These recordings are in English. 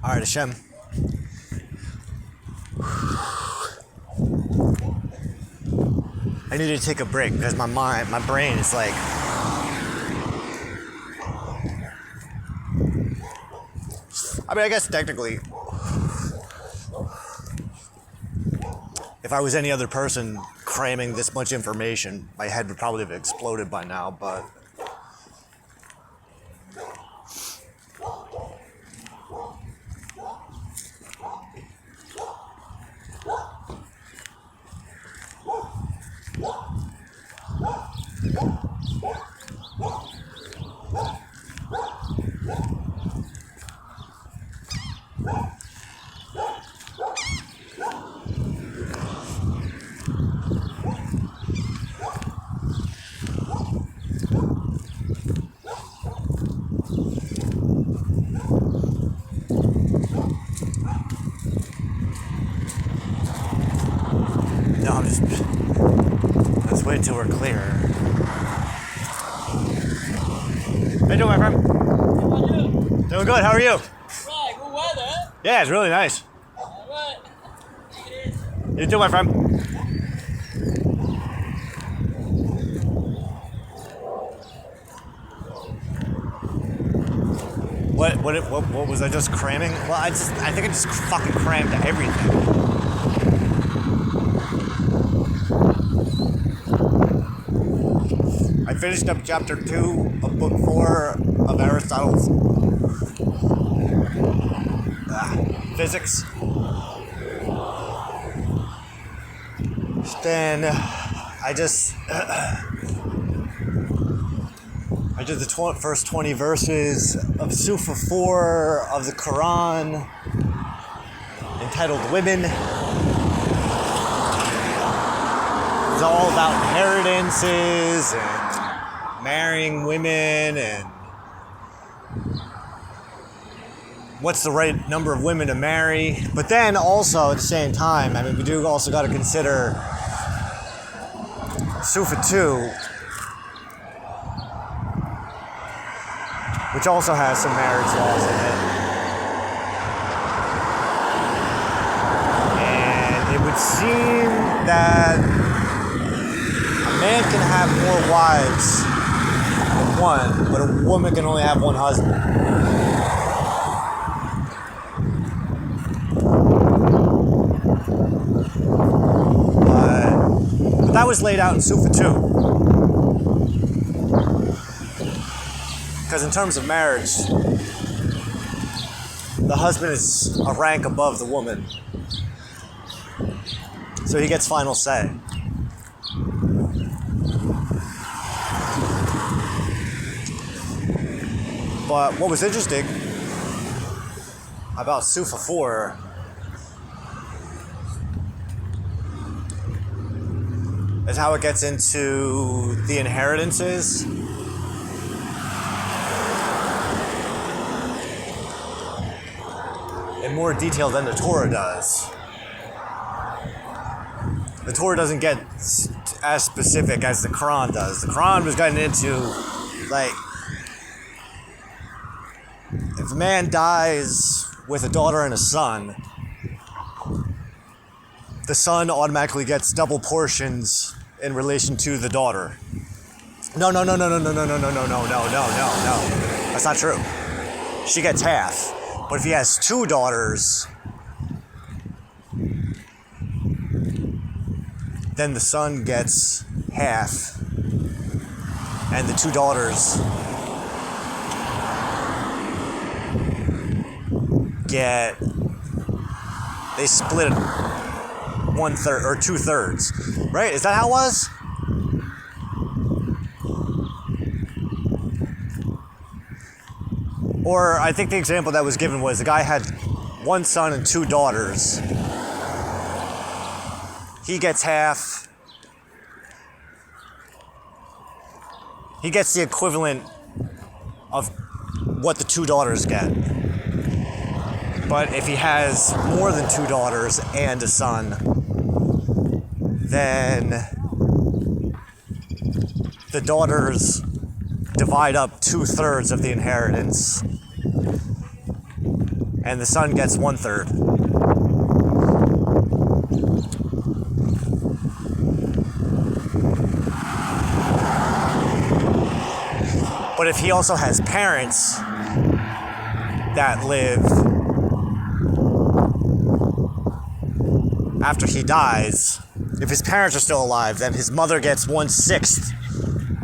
All right, Hashem. I need to take a break because my brain is like... I mean, I guess technically, if I was any other person cramming this much information, my head would probably have exploded by now, but... No, let's wait until we're clear. How you doing, my friend? How are you? Doing good, how are you? Right, good weather. Yeah, it's really nice. Alright. It is. You too, my friend. What was I just cramming? Well, I think I just fucking crammed everything. I finished up chapter 2 of book 4 of Aristotle's physics. Then I did the first 20 verses of Sufa 4 of the Quran entitled Women. It's all about inheritances and marrying women and what's the right number of women to marry. But then also at the same time, I mean, we do also got to consider Sufa 2, which also has some marriage laws in it. And it would seem that a man can have more wives than one, but a woman can only have one husband. But that was laid out in Sufa 2. Because in terms of marriage, the husband is a rank above the woman. So he gets final say. But what was interesting about Sufa 4 is how it gets into the inheritances. In more detail than the Torah does. The Torah doesn't get as specific as the Quran does. The Quran was getting into, like, if a man dies with a daughter and a son, the son automatically gets double portions in relation to the daughter. No. That's not true. She gets half. But if he has two daughters, then the son gets half, and the two daughters they split 1/3 or 2/3, right? Is that how it was? Or I think the example that was given was the guy had one son and two daughters. He gets half. He gets the equivalent of what the two daughters get. But if he has more than two daughters and a son, then the daughters divide up 2/3 of the inheritance. and the son gets 1/3. But if he also has parents that live after he dies, if his parents are still alive, then his mother gets 1/6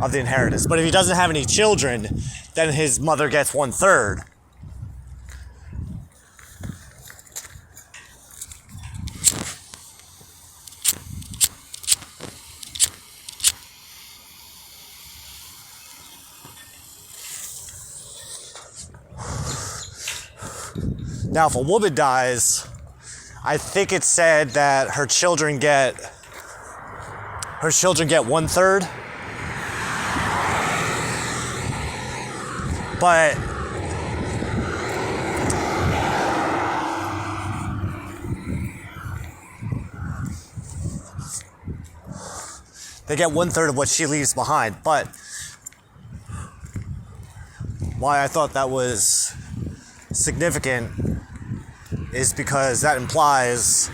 of the inheritance. But if he doesn't have any children, then his mother gets 1/3. Now, if a woman dies, I think it said that her children get 1/3. But they get 1/3 of what she leaves behind. But why I thought that was significant is because that implies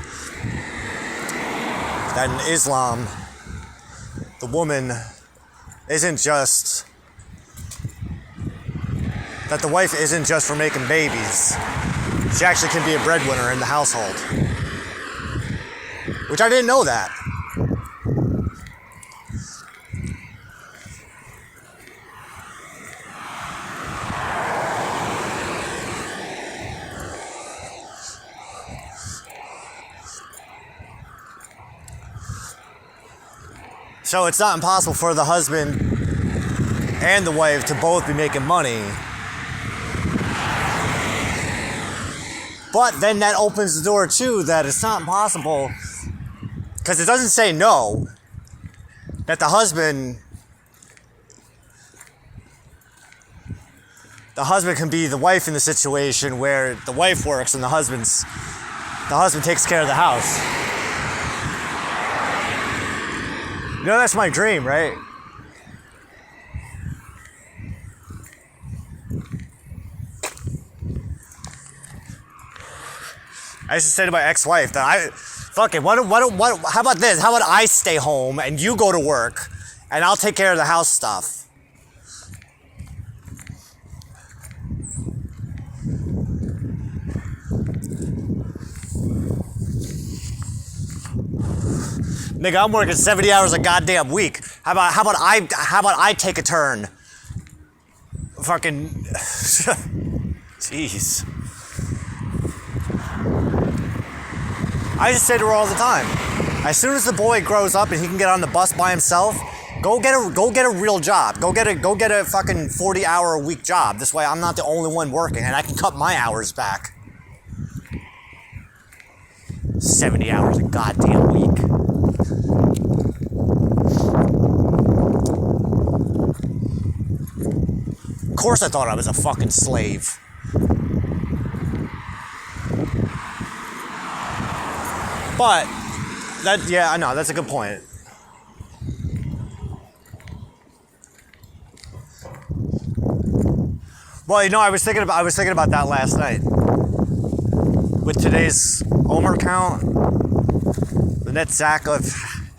that in Islam, the woman isn't just, that the wife isn't just for making babies. She actually can be a breadwinner in the household. Which I didn't know that. So it's not impossible for the husband and the wife to both be making money. But then that opens the door too that it's not impossible, because it doesn't say no, that the husband can be the wife in the situation where the wife works and the husband takes care of the house. You know, that's my dream, right? I used to say to my ex-wife that how about this? How about I stay home and you go to work and I'll take care of the house stuff? Nigga, I'm working 70 hours a goddamn week. How about I take a turn? Fucking jeez. I just say to her all the time, as soon as the boy grows up and he can get on the bus by himself, go get a real job. Go get a fucking 40-hour-a-week job. This way I'm not the only one working and I can cut my hours back. 70 hours a goddamn week. Of course I thought I was a fucking slave. But I know, that's a good point. Well, you know, I was thinking about that last night. With today's Omer count, the net zak of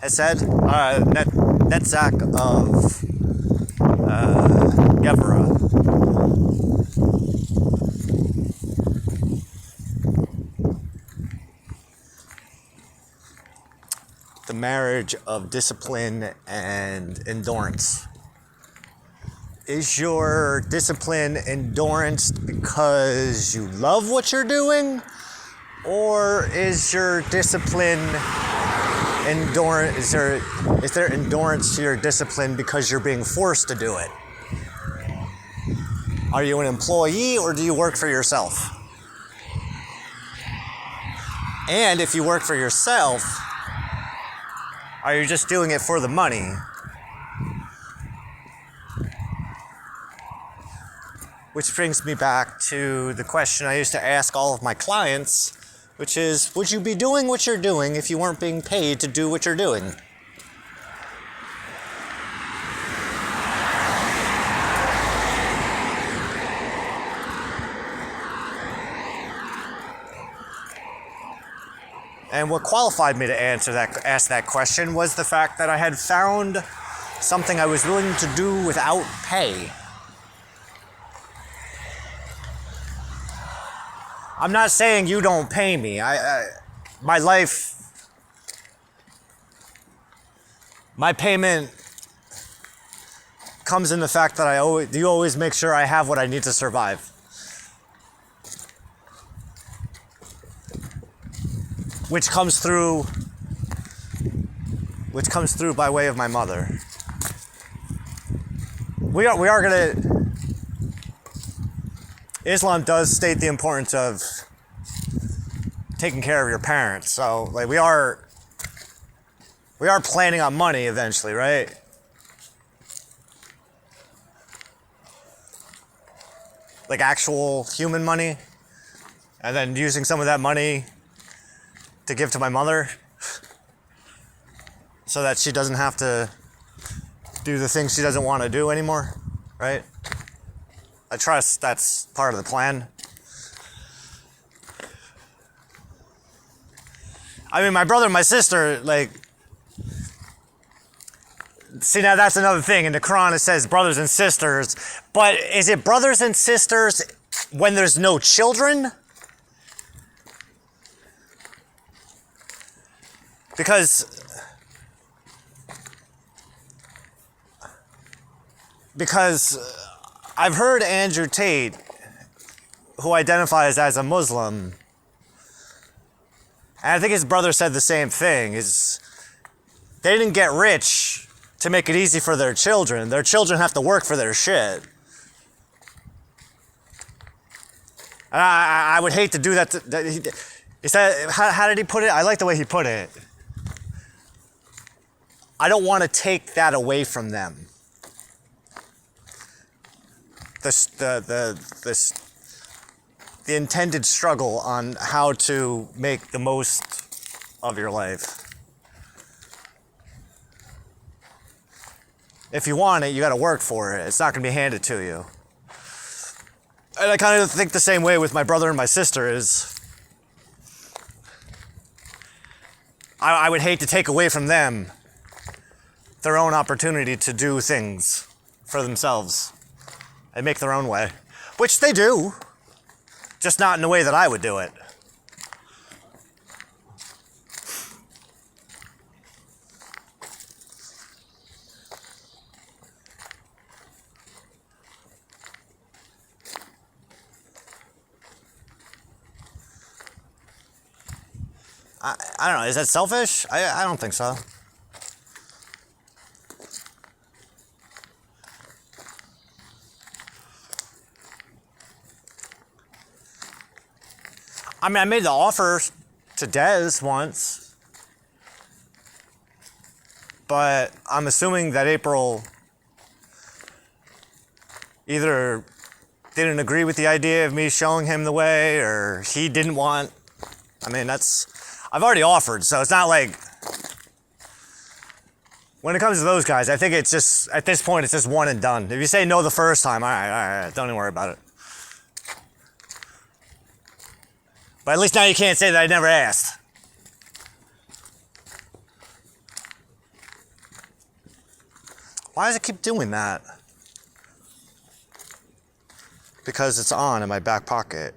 Hesed, net zak of Gevurah. The marriage of discipline and endurance. Is your discipline endurance because you love what you're doing? Or is your discipline endurance, is there endurance to your discipline because you're being forced to do it? Are you an employee or do you work for yourself? And if you work for yourself, are you just doing it for the money? Which brings me back to the question I used to ask all of my clients, which is, would you be doing what you're doing if you weren't being paid to do what you're doing? And what qualified me to ask that question was the fact that I had found something I was willing to do without pay. I'm not saying you don't pay me. My life, my payment comes in the fact that you always make sure I have what I need to survive. Which comes through by way of my mother. We are gonna. Islam does state the importance of taking care of your parents. So like we are planning on money eventually, right? Like actual human money, and then using some of that money to give to my mother so that she doesn't have to do the things she doesn't want to do anymore, right? I trust that's part of the plan. I mean, my brother and my sister, like, see, now that's another thing. In the Quran, it says brothers and sisters, but is it brothers and sisters when there's no children? Because I've heard Andrew Tate, who identifies as a Muslim, and I think his brother said the same thing, is they didn't get rich to make it easy for their children. Their children have to work for their shit. And I would hate to do that. How did he put it? I like the way he put it. I don't want to take that away from them. The intended struggle on how to make the most of your life. If you want it, you got to work for it. It's not going to be handed to you. And I kind of think the same way with my brother and my sister is I would hate to take away from them their own opportunity to do things for themselves and make their own way, which they do, just not in the way that I would do it. I don't know, is that selfish? I don't think so. I mean, I made the offer to Dez once, but I'm assuming that April either didn't agree with the idea of me showing him the way, or he didn't want. I mean, I've already offered, so it's not like, when it comes to those guys, I think it's just, at this point, it's just one and done. If you say no the first time, all right, don't even worry about it. But at least now you can't say that I never asked. Why does it keep doing that? Because it's on in my back pocket.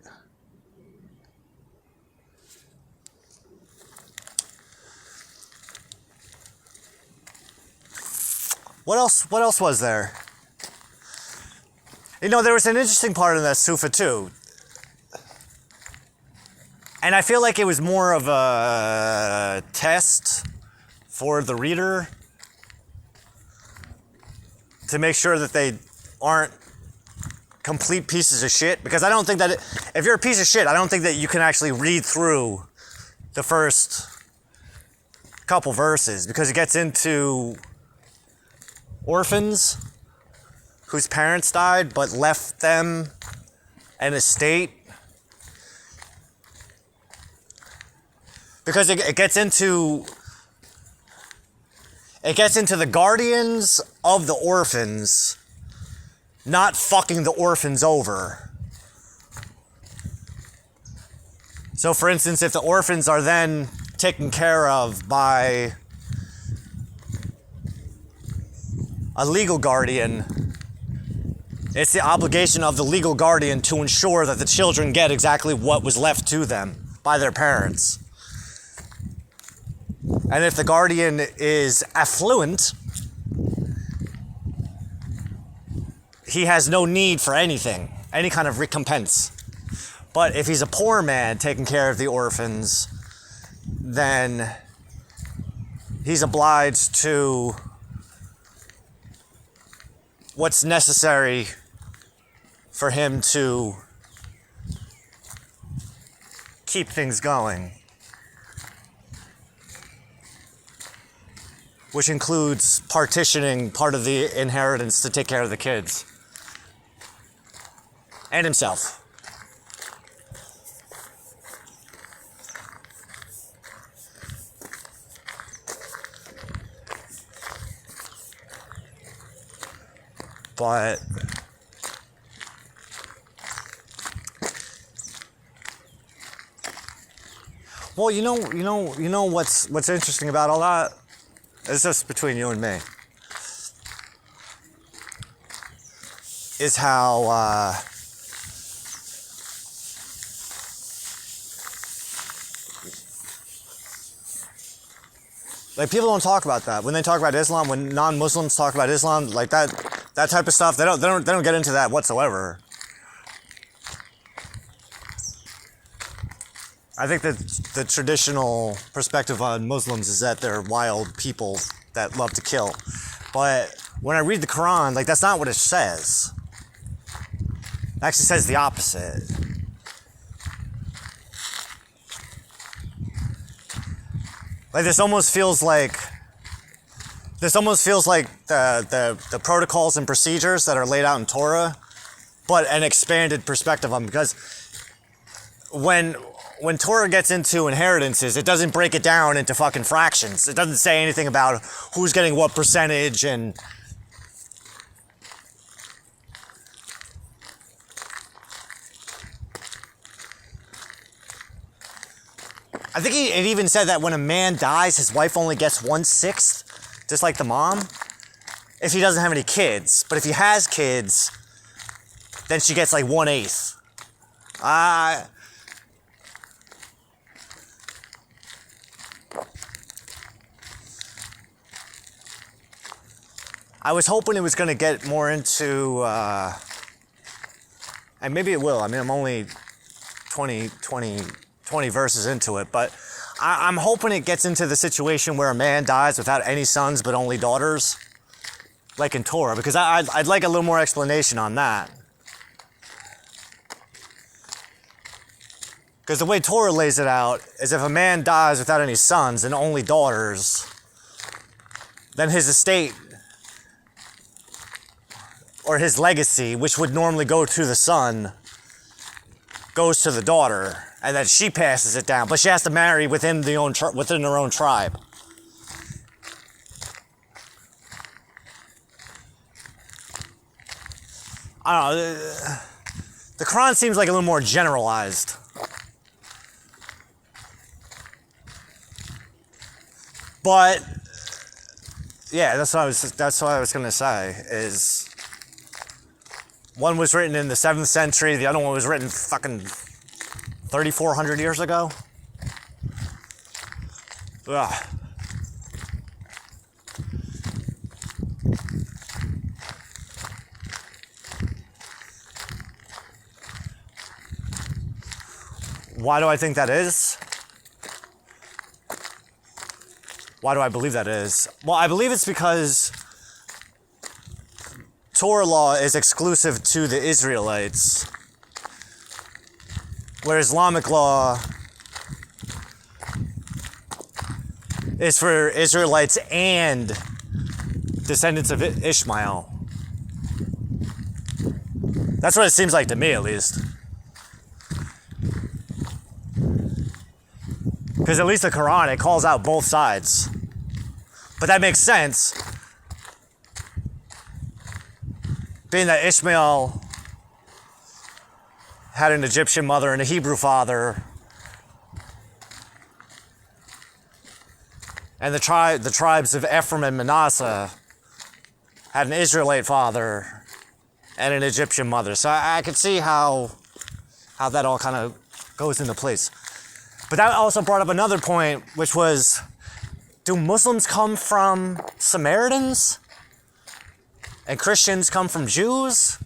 What else was there? You know, there was an interesting part of that Sufa too. And I feel like it was more of a test for the reader to make sure that they aren't complete pieces of shit. Because I don't think that if you're a piece of shit, I don't think that you can actually read through the first couple verses, because it gets into orphans whose parents died but left them an estate. Because it gets into the guardians of the orphans not fucking the orphans over. So for instance, if the orphans are then taken care of by a legal guardian, it's the obligation of the legal guardian to ensure that the children get exactly what was left to them by their parents. And if the guardian is affluent, he has no need for anything, any kind of recompense. But if he's a poor man taking care of the orphans, then he's obliged to what's necessary for him to keep things going, which includes partitioning part of the inheritance to take care of the kids and himself. But well, you know what's interesting about all that? It's just between you and me. Is how like people don't talk about that when they talk about Islam. When non-Muslims talk about Islam, like that type of stuff, they don't get into that whatsoever. I think that the traditional perspective on Muslims is that they're wild people that love to kill. But when I read the Quran, like that's not what it says. It actually says the opposite. Like this almost feels like the protocols and procedures that are laid out in Torah, but an expanded perspective on, because when Torah gets into inheritances, it doesn't break it down into fucking fractions. It doesn't say anything about who's getting what percentage and I think it even said that when a man dies, his wife only gets 1/6, just like the mom, if he doesn't have any kids. But if he has kids, then she gets like 1/8. I was hoping it was going to get more into, and maybe it will. I mean, I'm only 20 verses into it, but I'm hoping it gets into the situation where a man dies without any sons but only daughters, like in Torah, because I'd like a little more explanation on that. Because the way Torah lays it out is if a man dies without any sons and only daughters, then his estate or his legacy, which would normally go to the son, goes to the daughter, and then she passes it down. But she has to marry within her own tribe. I don't know. The Quran seems like a little more generalized. But yeah, that's what I was gonna say is. One was written in the 7th century, the other one was written fucking 3,400 years ago. Ugh. Why do I think that is? Why do I believe that is? Well, I believe it's because Torah law is exclusive to the Israelites, where Islamic law is for Israelites and descendants of Ishmael. That's what it seems like to me, at least. Because at least the Quran, it calls out both sides. But that makes sense, being that Ishmael had an Egyptian mother and a Hebrew father, And the tribes of Ephraim and Manasseh had an Israelite father and an Egyptian mother. So I could see how that all kind of goes into place. But that also brought up another point, which was, do Muslims come from Samaritans? And Christians come from Jews?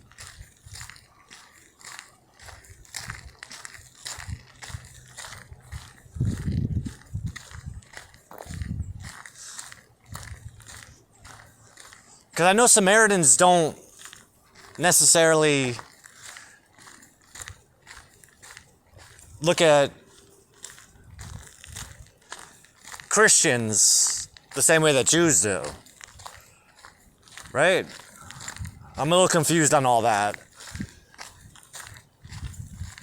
Because I know Samaritans don't necessarily look at Christians the same way that Jews do. Right? I'm a little confused on all that.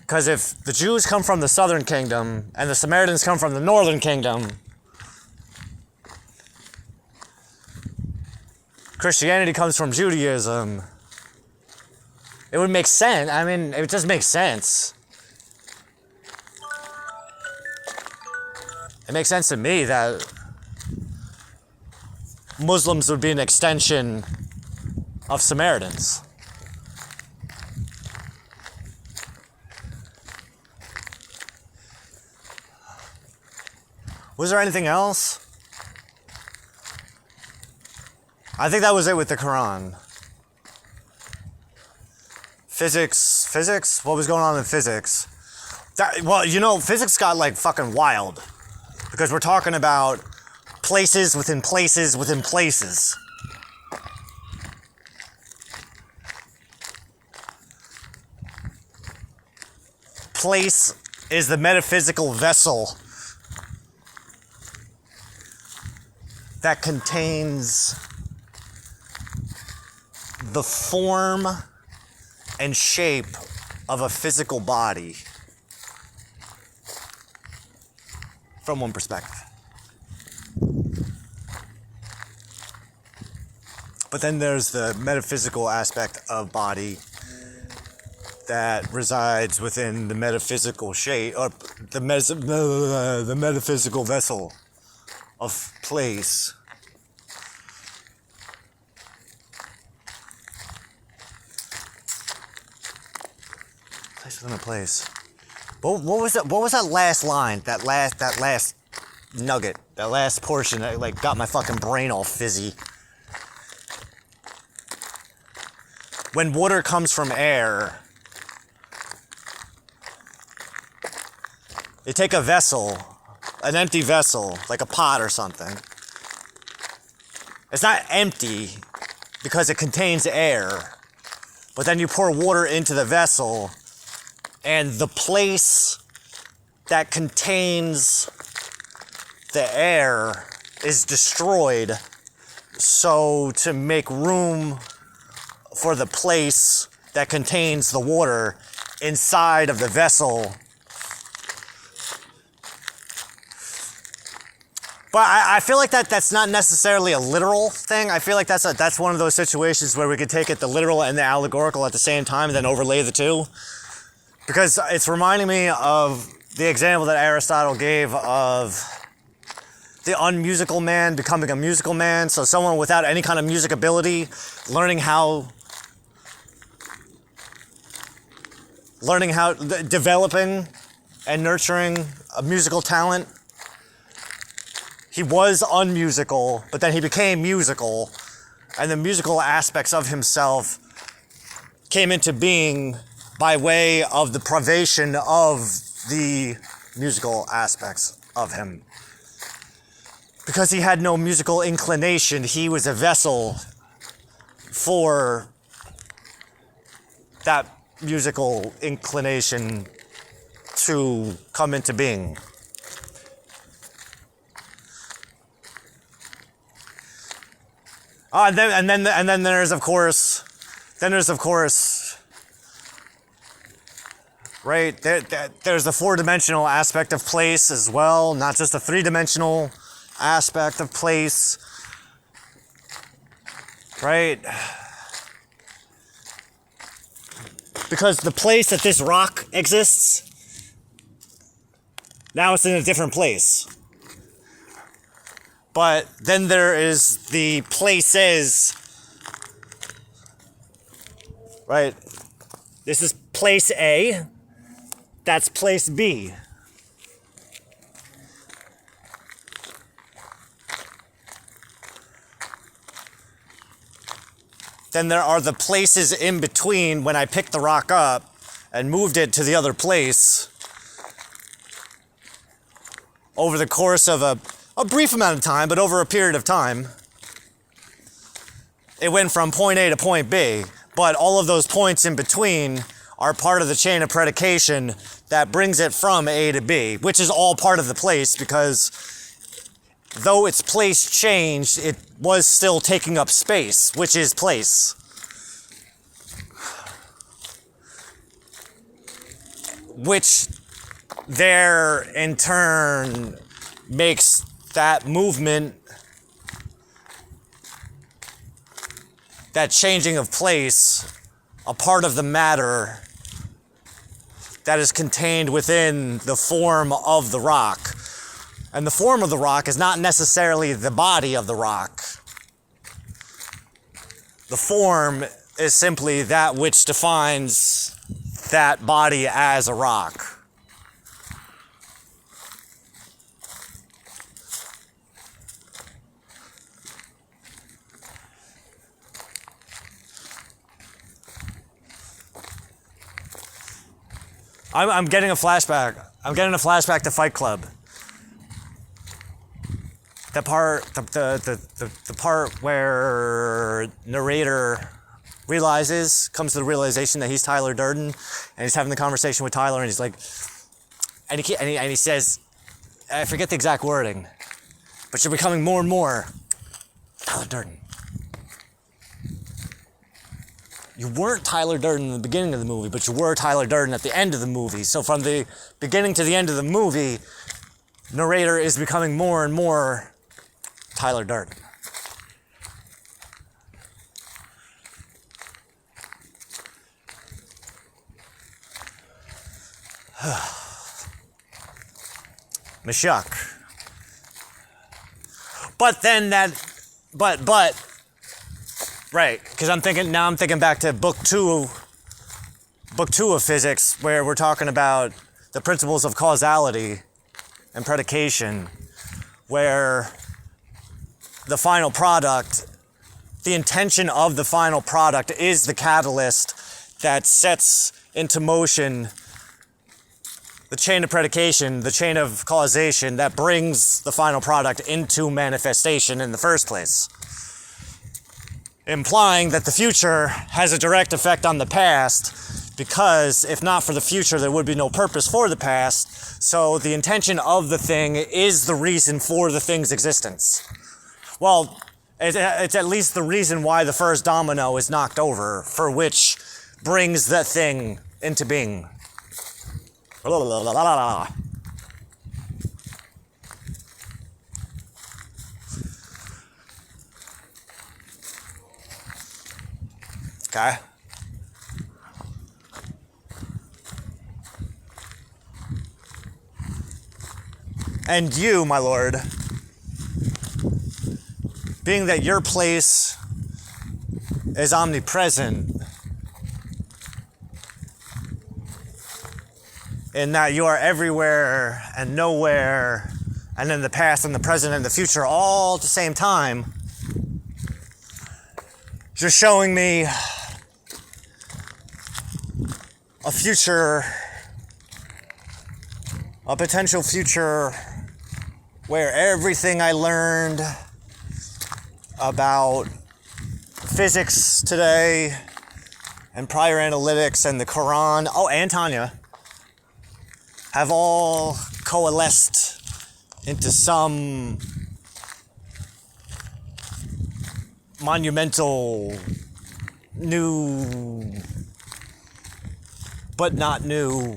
Because if the Jews come from the southern kingdom and the Samaritans come from the northern kingdom, Christianity comes from Judaism, it would make sense. I mean, it just makes sense. It makes sense to me that Muslims would be an extension of Samaritans. Was there anything else? I think that was it with the Quran. Physics? What was going on in physics? Physics got like fucking wild. Because we're talking about places within places within places. Place is the metaphysical vessel that contains the form and shape of a physical body from one perspective. But then there's the metaphysical aspect of body that resides within the metaphysical shape, or the metaphysical vessel of place. Place within a place. What was that? What was that last line? That last nugget. That last portion that like got my fucking brain all fizzy. When water comes from air, you take a vessel, an empty vessel, like a pot or something. It's not empty because it contains air, but then you pour water into the vessel, and the place that contains the air is destroyed. So to make room for the place that contains the water inside of the vessel. But I feel like that's not necessarily a literal thing. I feel like that's one of those situations where we could take it the literal and the allegorical at the same time and then overlay the two. Because it's reminding me of the example that Aristotle gave of the unmusical man becoming a musical man. So someone without any kind of music ability, developing and nurturing a musical talent. He was unmusical, but then he became musical, and the musical aspects of himself came into being by way of the privation of the musical aspects of him. Because he had no musical inclination, he was a vessel for that musical inclination to come into being. And then there's of course, right? There's the four-dimensional aspect of place as well, not just the three-dimensional aspect of place, right? Because the place that this rock exists, now it's in a different place. But then there is the places, right? This is place A, that's place B. Then there are the places in between when I picked the rock up and moved it to the other place over the course of a brief amount of time, but over a period of time. It went from point A to point B, but all of those points in between are part of the chain of predication that brings it from A to B, which is all part of the place because though its place changed, it was still taking up space, which is place. Which there, in turn, makes that movement, that changing of place, a part of the matter that is contained within the form of the rock. And the form of the rock is not necessarily the body of the rock. The form is simply that which defines that body as a rock. I'm getting a flashback. I'm getting a flashback to Fight Club. The part where narrator comes to the realization that he's Tyler Durden, and he's having the conversation with Tyler, and he's like, and he says, I forget the exact wording, but you're becoming more and more Tyler Durden. You weren't Tyler Durden in the beginning of the movie, but you were Tyler Durden at the end of the movie. So from the beginning to the end of the movie, narrator is becoming more and more Tyler Durden. Mashuk. Right, because I'm thinking back to book two of physics, where we're talking about the principles of causality and predication, where the final product, the intention of the final product is the catalyst that sets into motion the chain of predication, the chain of causation that brings the final product into manifestation in the first place. Implying that the future has a direct effect on the past, because if not for the future, there would be no purpose for the past. So the intention of the thing is the reason for the thing's existence. Well, it's at least the reason why the first domino is knocked over, for which brings that thing into being. Okay. And you, my lord, being that your place is omnipresent, in that you are everywhere and nowhere, and in the past and the present and the future all at the same time, you're showing me a future, a potential future where everything I learned about physics today and prior analytics and the Quran, and Tanya, have all coalesced into some monumental, new, but not new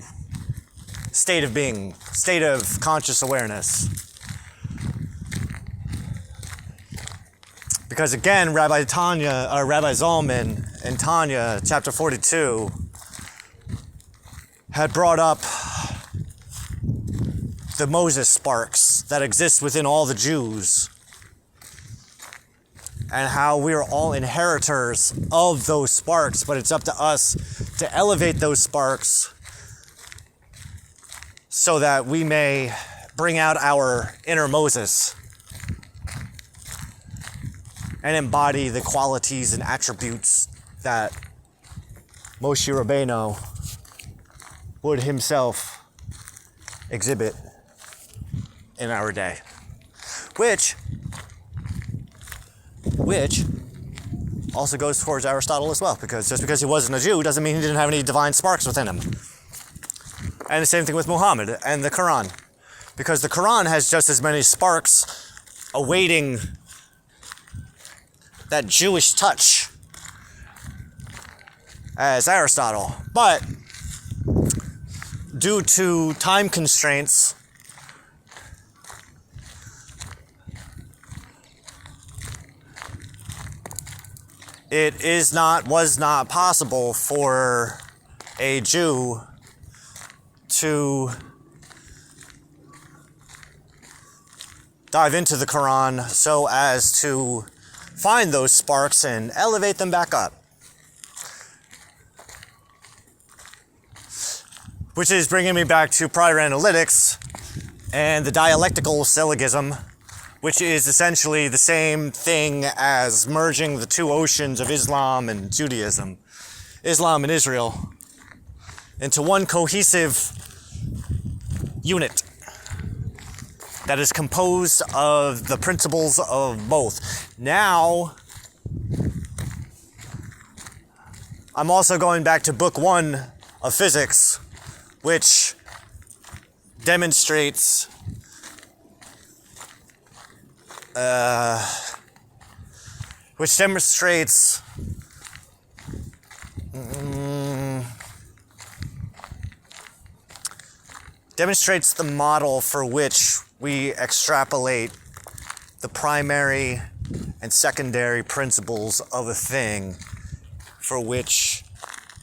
state of being, state of conscious awareness. Because again, Rabbi Zalman in Tanya, chapter 42, had brought up the Moses sparks that exist within all the Jews, and how we are all inheritors of those sparks, but it's up to us to elevate those sparks so that we may bring out our inner Moses and embody the qualities and attributes that Moshe Rabbeinu would himself exhibit in our day. Which also goes towards Aristotle as well, because just because he wasn't a Jew doesn't mean he didn't have any divine sparks within him. And the same thing with Muhammad and the Quran, because the Quran has just as many sparks awaiting that Jewish touch as Aristotle. But due to time constraints, was not possible for a Jew to dive into the Quran so as to find those sparks and elevate them back up. Which is bringing me back to prior analytics and the dialectical syllogism, which is essentially the same thing as merging the two oceans of Islam and Judaism, Islam and Israel, into one cohesive unit that is composed of the principles of both. Now, I'm also going back to book 1 of physics, which demonstrates demonstrates the model for which we extrapolate the primary and secondary principles of a thing, for which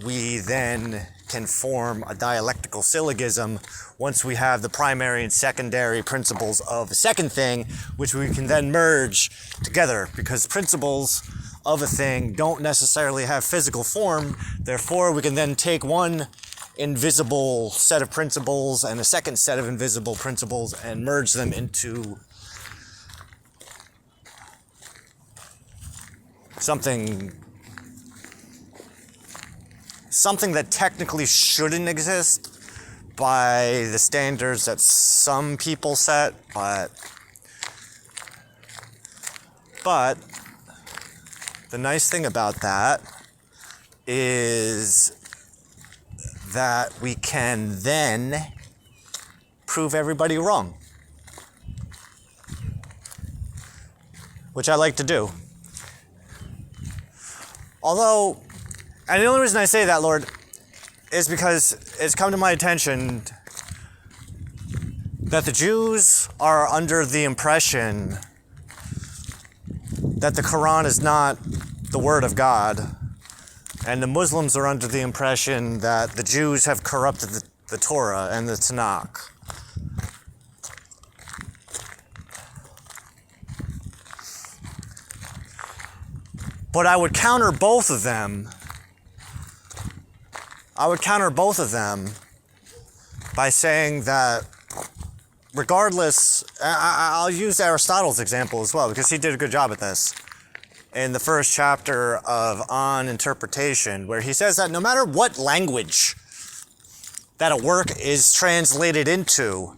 we then can form a dialectical syllogism once we have the primary and secondary principles of a second thing, which we can then merge together, because principles of a thing don't necessarily have physical form. Therefore, we can then take one invisible set of principles and a second set of invisible principles and merge them into something that technically shouldn't exist by the standards that some people set, but the nice thing about that is that we can then prove everybody wrong, which I like to do. Although, and the only reason I say that, Lord, is because it's come to my attention that the Jews are under the impression that the Quran is not the Word of God, and the Muslims are under the impression that the Jews have corrupted the Torah and the Tanakh. But I would counter both of them. By saying that regardless, I'll use Aristotle's example as well, because he did a good job at this in the first chapter of On Interpretation, where he says that no matter what language that a work is translated into,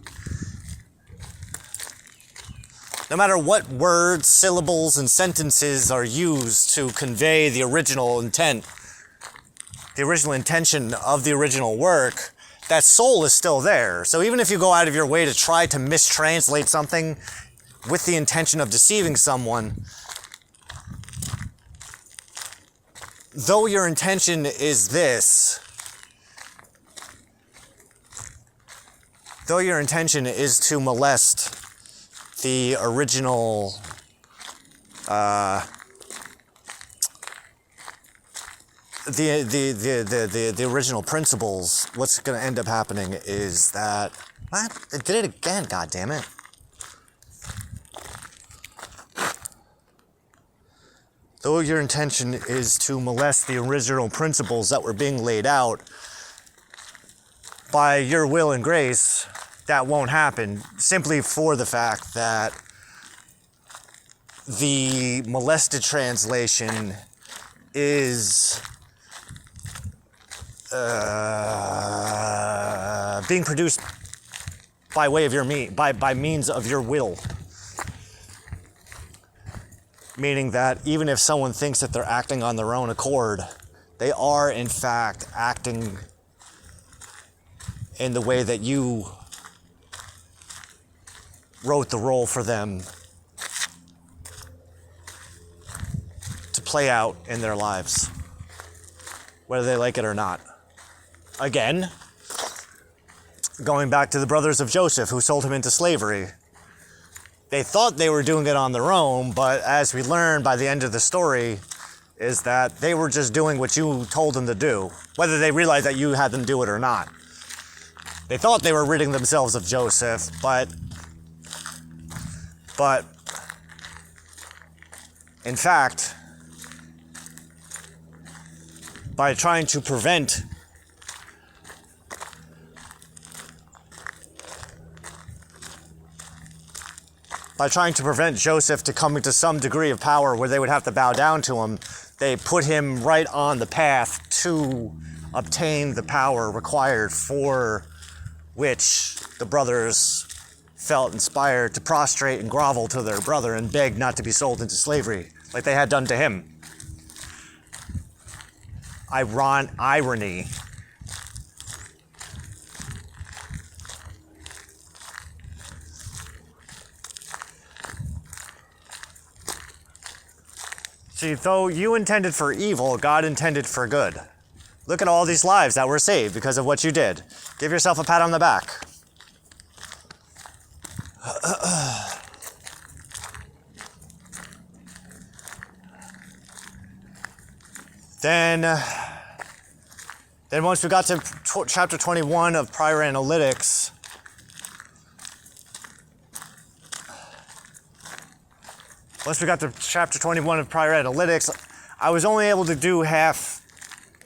no matter what words, syllables, and sentences are used to convey the original intent, the original intention of the original work, that soul is still there. So even if you go out of your way to try to mistranslate something with the intention of deceiving someone, though your intention is this, though your intention is to molest the original the original principles, what's going to end up happening is that, what? It did it again, goddammit. though your intention is to molest the original principles that were being laid out, by your will and grace, that won't happen, simply for the fact that the molested translation is being produced by way of your by means of your will. Meaning that even if someone thinks that they're acting on their own accord, they are in fact acting in the way that you wrote the role for them to play out in their lives, whether they like it or not. Again, going back to the brothers of Joseph who sold him into slavery. They thought they were doing it on their own, but as we learned by the end of the story, is that they were just doing what you told them to do, whether they realized that you had them do it or not. They thought they were ridding themselves of Joseph, but in fact, by trying to prevent Joseph to coming to some degree of power where they would have to bow down to him, they put him right on the path to obtain the power required, for which the brothers felt inspired to prostrate and grovel to their brother and beg not to be sold into slavery, like they had done to him. Irony. See, though you intended for evil, God intended for good. Look at all these lives that were saved because of what you did. Give yourself a pat on the back. Then once we got to chapter 21 of prior analytics, I was only able to do half,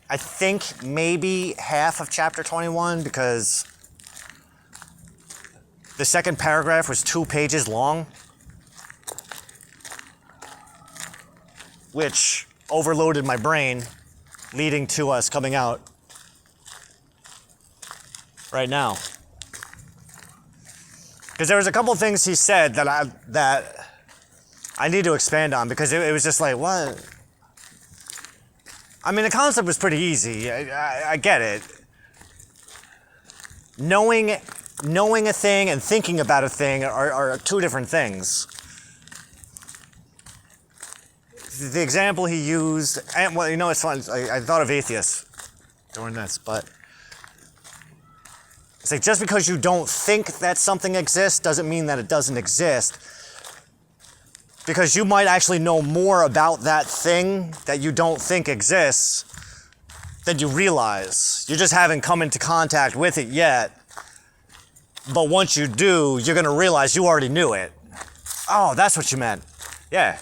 I think maybe half of chapter 21, because the second paragraph was 2 pages long, which overloaded my brain, leading to us coming out right now. Because there was a couple things he said that I need to expand on, because it was just like, what? I mean, the concept was pretty easy. I get it. Knowing a thing and thinking about a thing are 2 different things. The example he used, and well, you know, it's fun. I thought of atheists during this, but it's like, just because you don't think that something exists doesn't mean that it doesn't exist. Because you might actually know more about that thing that you don't think exists than you realize. You just haven't come into contact with it yet. But once you do, you're going to realize you already knew it. Oh, that's what you meant. Yeah.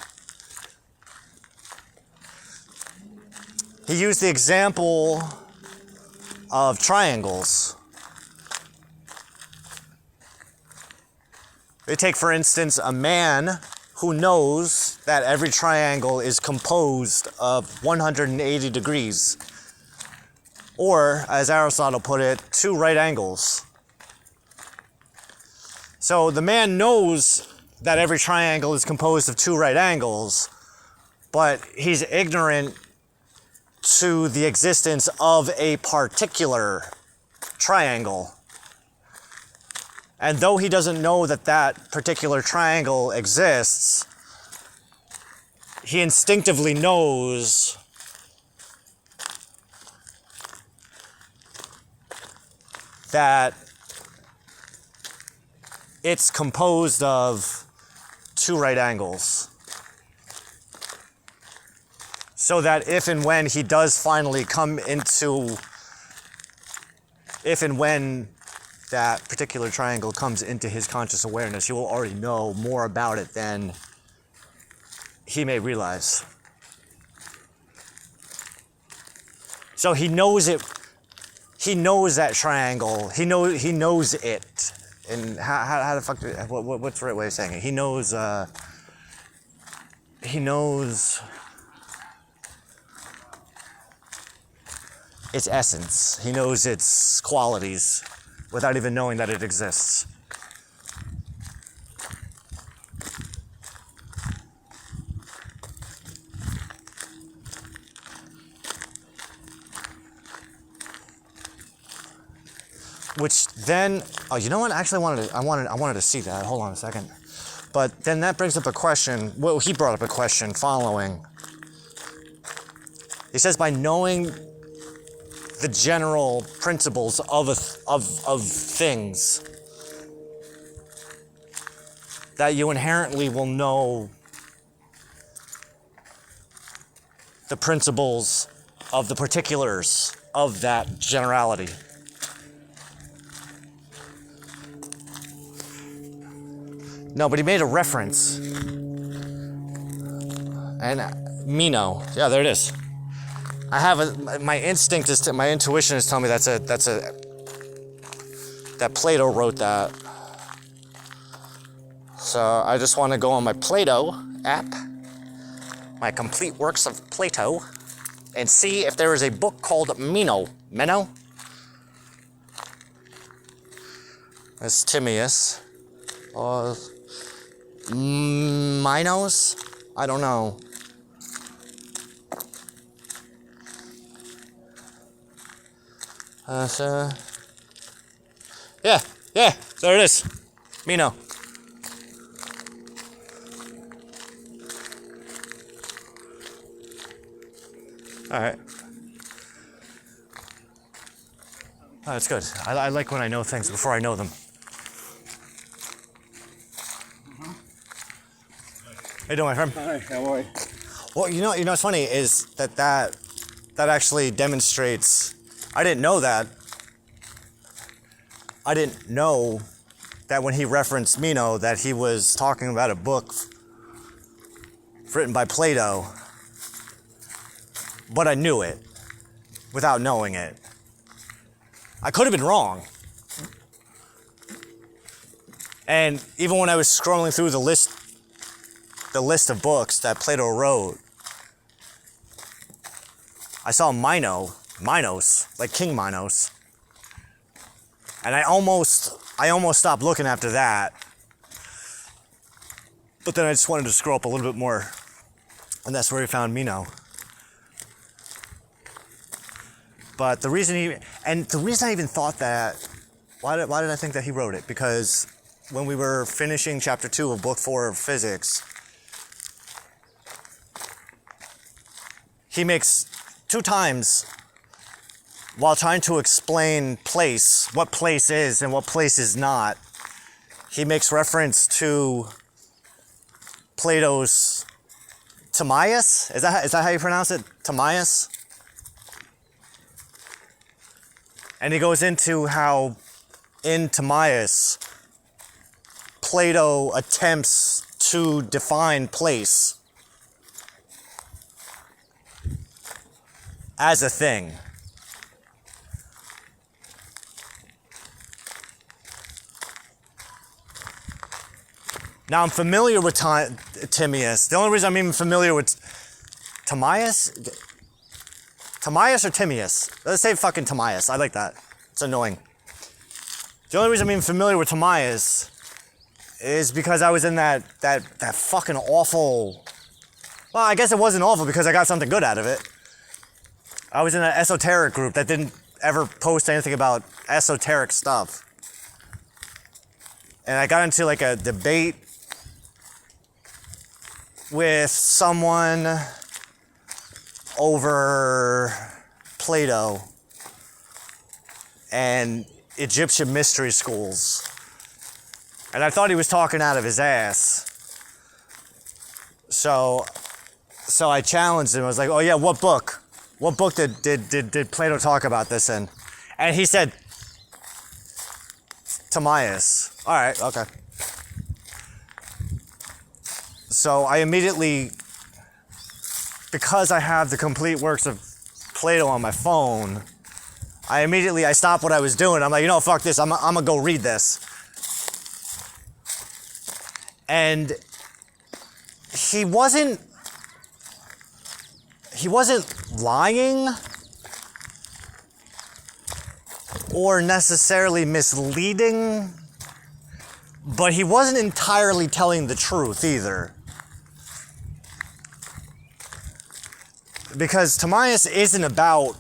He used the example of triangles. They take, for instance, a man who knows that every triangle is composed of 180 degrees. Or, as Aristotle put it, 2 right angles. So the man knows that every triangle is composed of 2 right angles, but he's ignorant to the existence of a particular triangle. And though he doesn't know that that particular triangle exists, he instinctively knows that it's composed of 2 right angles. So that if and when he does finally come into, if and when that particular triangle comes into his conscious awareness, he will already know more about it than he may realize. So he knows it. He knows that triangle. He knows it. And how the fuck? What's the right way of saying it? He knows. He knows its essence. He knows its qualities without even knowing that it exists. Which then, oh, you know what? Actually, I wanted to see that. Hold on a second. But then that brings up a question. Well, he brought up a question following. He says by knowing the general principles of things, that you inherently will know the principles of the particulars of that generality. No, but he made a reference. And Mino. Yeah, there it is. I have my instinct is my intuition is telling me that Plato wrote that. So I just want to go on my Plato app, my complete works of Plato, and see if there is a book called Meno. That's Timaeus. Minos? I don't know. Yeah, there it is. Meno. Alright. Oh, that's good. I like when I know things before I know them. How you doing, my friend? Hi, how are you? Well, you know what's funny is that actually demonstrates. I didn't know that. I didn't know that when he referenced Meno that he was talking about a book written by Plato. But I knew it without knowing it. I could have been wrong. And even when I was scrolling through the list of books that Plato wrote, I saw Minos, like King Minos. And I almost stopped looking after that. But then I just wanted to scroll up a little bit more. And that's where we found Meno. But the reason I even thought that, why did I think that he wrote it? Because when we were finishing chapter 2 of book 4 of physics, he makes 2 times, while trying to explain place, what place is and what place is not, he makes reference to Plato's Timaeus. Is that how you pronounce it? Timaeus? And he goes into how in Timaeus, Plato attempts to define place as a thing. Now I'm familiar with Timaeus. The only reason I'm even familiar with Timaeus or Timaeus? Let's say fucking Timaeus. I like that. It's annoying. The only reason I'm even familiar with Timaeus is because I was in that fucking awful. Well, I guess it wasn't awful because I got something good out of it. I was in an esoteric group that didn't ever post anything about esoteric stuff. And I got into like a debate with someone over Plato and Egyptian mystery schools. And I thought he was talking out of his ass. So I challenged him. I was like, oh yeah, what book? What book did Plato talk about this in? And he said, Timaeus. All right, okay. So I immediately, because I have the complete works of Plato on my phone, I stopped what I was doing. I'm like, fuck this. I'm gonna go read this. And he wasn't lying or necessarily misleading, but he wasn't entirely telling the truth either. Because Timaeus isn't about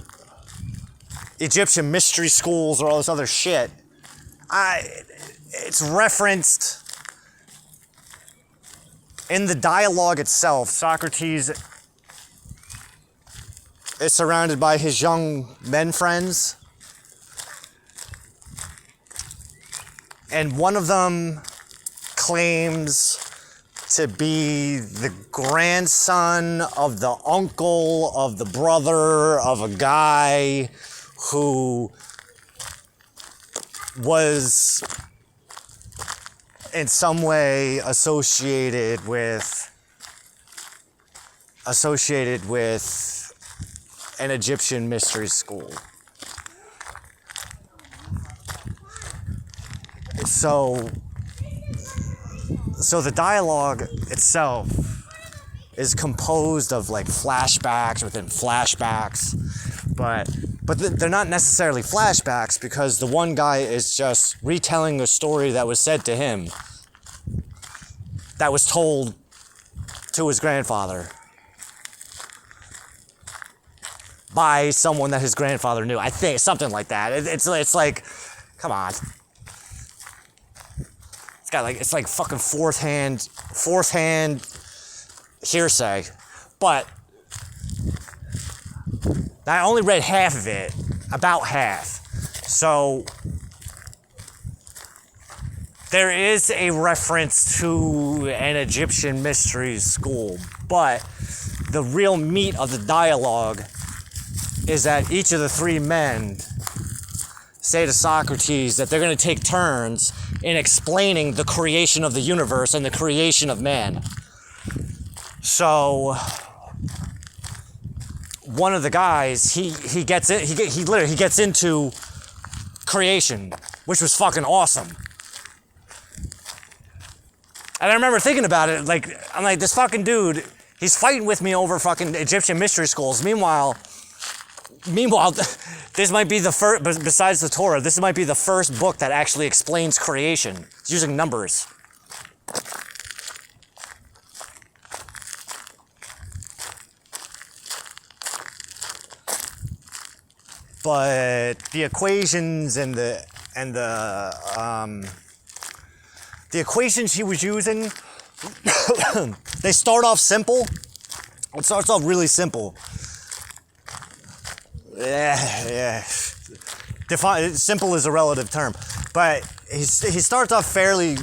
Egyptian mystery schools or all this other shit. It's referenced in the dialogue itself. Socrates is surrounded by his young men friends, and one of them claims to be the grandson of the uncle of the brother of a guy who was in some way associated with an Egyptian mystery school. So the dialogue itself is composed of like flashbacks within flashbacks, but they're not necessarily flashbacks, because the one guy is just retelling a story that was said to him, that was told to his grandfather by someone that his grandfather knew. I think something like that. It's like, come on. It's like fucking fourth hand hearsay. But I only read half of it, about half. So there is a reference to an Egyptian mystery school, but the real meat of the dialogue is that each of the three men say to Socrates that they're going to take turns in explaining the creation of the universe and the creation of man. So one of the guys, he literally gets into creation, which was fucking awesome. And I remember thinking about it, I'm like, this fucking dude, he's fighting with me over fucking Egyptian mystery schools. Meanwhile, this might be the first, besides the Torah, this might be the first book that actually explains creation using numbers. But the equations and the equations he was using, they start off simple. It starts off really simple. Yeah. Simple is a relative term, but he starts off fairly.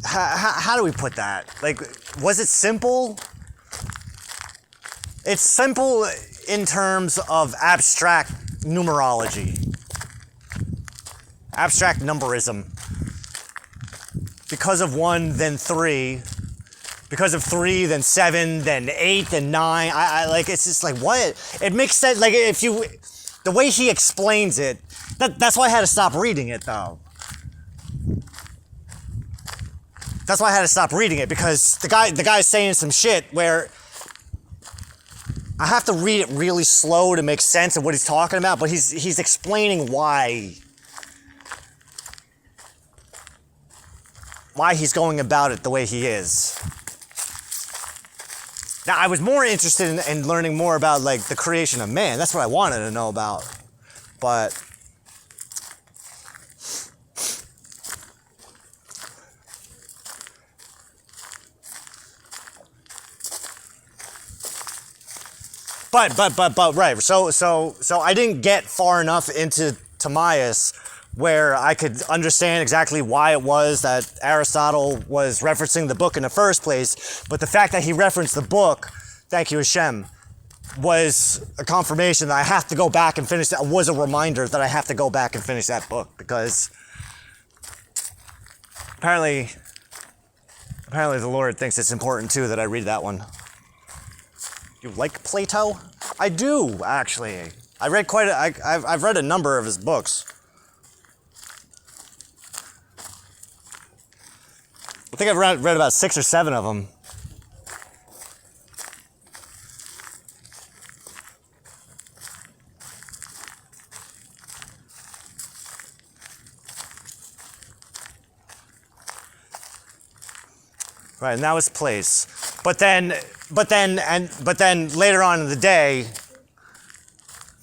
How do we put that? Like, was it simple? It's simple in terms of abstract numerology, abstract numberism. Because of 1, then 3. Because of 3, then 7, then 8, then 9. I like, it's just like, what? It makes sense. Like, the way he explains it, that's why I had to stop reading it, though. That's why I had to stop reading it, because the guy's saying some shit where I have to read it really slow to make sense of what he's talking about, but he's explaining why he's going about it the way he is. Now, I was more interested in learning more about, like, the creation of man. That's what I wanted to know about. But right. So I didn't get far enough into Timaeus where I could understand exactly why it was that Aristotle was referencing the book in the first place. But the fact that he referenced the book, thank you Hashem, was a confirmation that I have to go back and finish that, was a reminder that I have to go back and finish that book, because apparently Apparently the Lord thinks it's important too that I read that one. You like Plato? I do, actually. I've read a number of his books. I think I've read about 6 or 7 of them. Right, and that was place. But then later on in the day,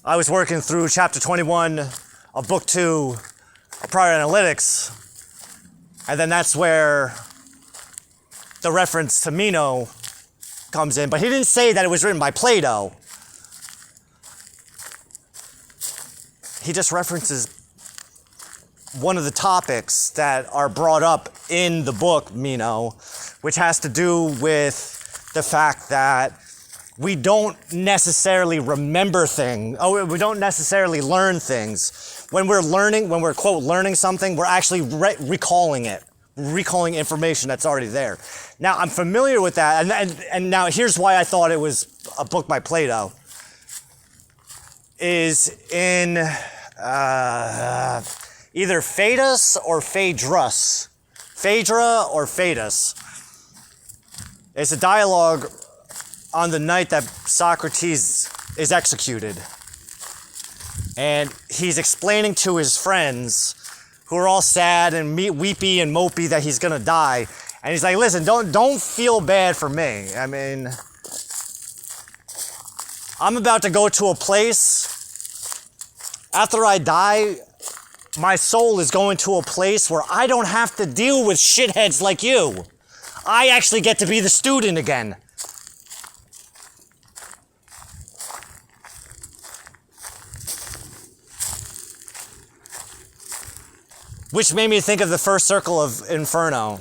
I was working through chapter 21 of book 2 of Prior Analytics, and then that's where the reference to Meno comes in. But he didn't say that it was written by Plato. He just references one of the topics that are brought up in the book Meno, which has to do with the fact that we don't necessarily remember things. We don't necessarily learn things. When we're quote learning something, we're actually recalling it, recalling information that's already there. Now I'm familiar with that, and now here's why I thought it was a book by Plato. Is in either Phaedrus or Phaedrus. Phaedra or Phaedrus. It's a dialogue on the night that Socrates is executed. And he's explaining to his friends, who are all sad and weepy and mopey that he's gonna die. And he's like, listen, don't feel bad for me. I mean, I'm about to go to a place, after I die, my soul is going to a place where I don't have to deal with shitheads like you. I actually get to be the student again. Which made me think of the first circle of Inferno,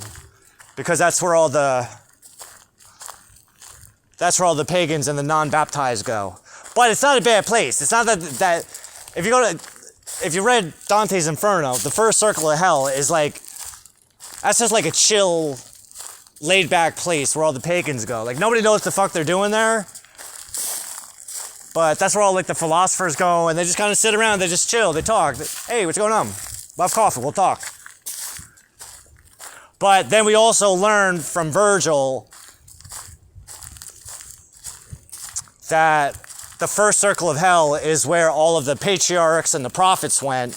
because that's where all the pagans and the non-baptized go. But it's not a bad place. It's not that if you read Dante's Inferno, the first circle of hell is like, that's just like a chill, laid back place where all the pagans go. Like nobody knows what the fuck they're doing there. But that's where all like the philosophers go, and they just kind of sit around, they just chill, they talk. Hey, what's going on? We'll have coffee, we'll talk. But then we also learn from Virgil that the first circle of hell is where all of the patriarchs and the prophets went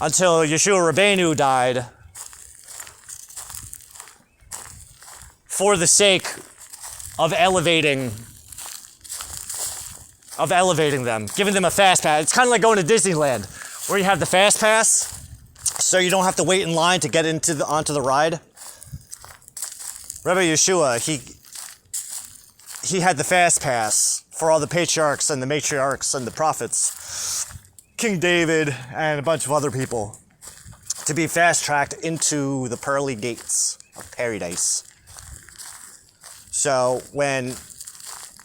until Yeshua Rabbeinu died for the sake of elevating them, giving them a fast pass. It's kind of like going to Disneyland, where you have the fast pass, so you don't have to wait in line to get onto the ride. Rabbi Yeshua, he had the fast pass for all the patriarchs and the matriarchs and the prophets, King David and a bunch of other people, to be fast-tracked into the pearly gates of paradise. So when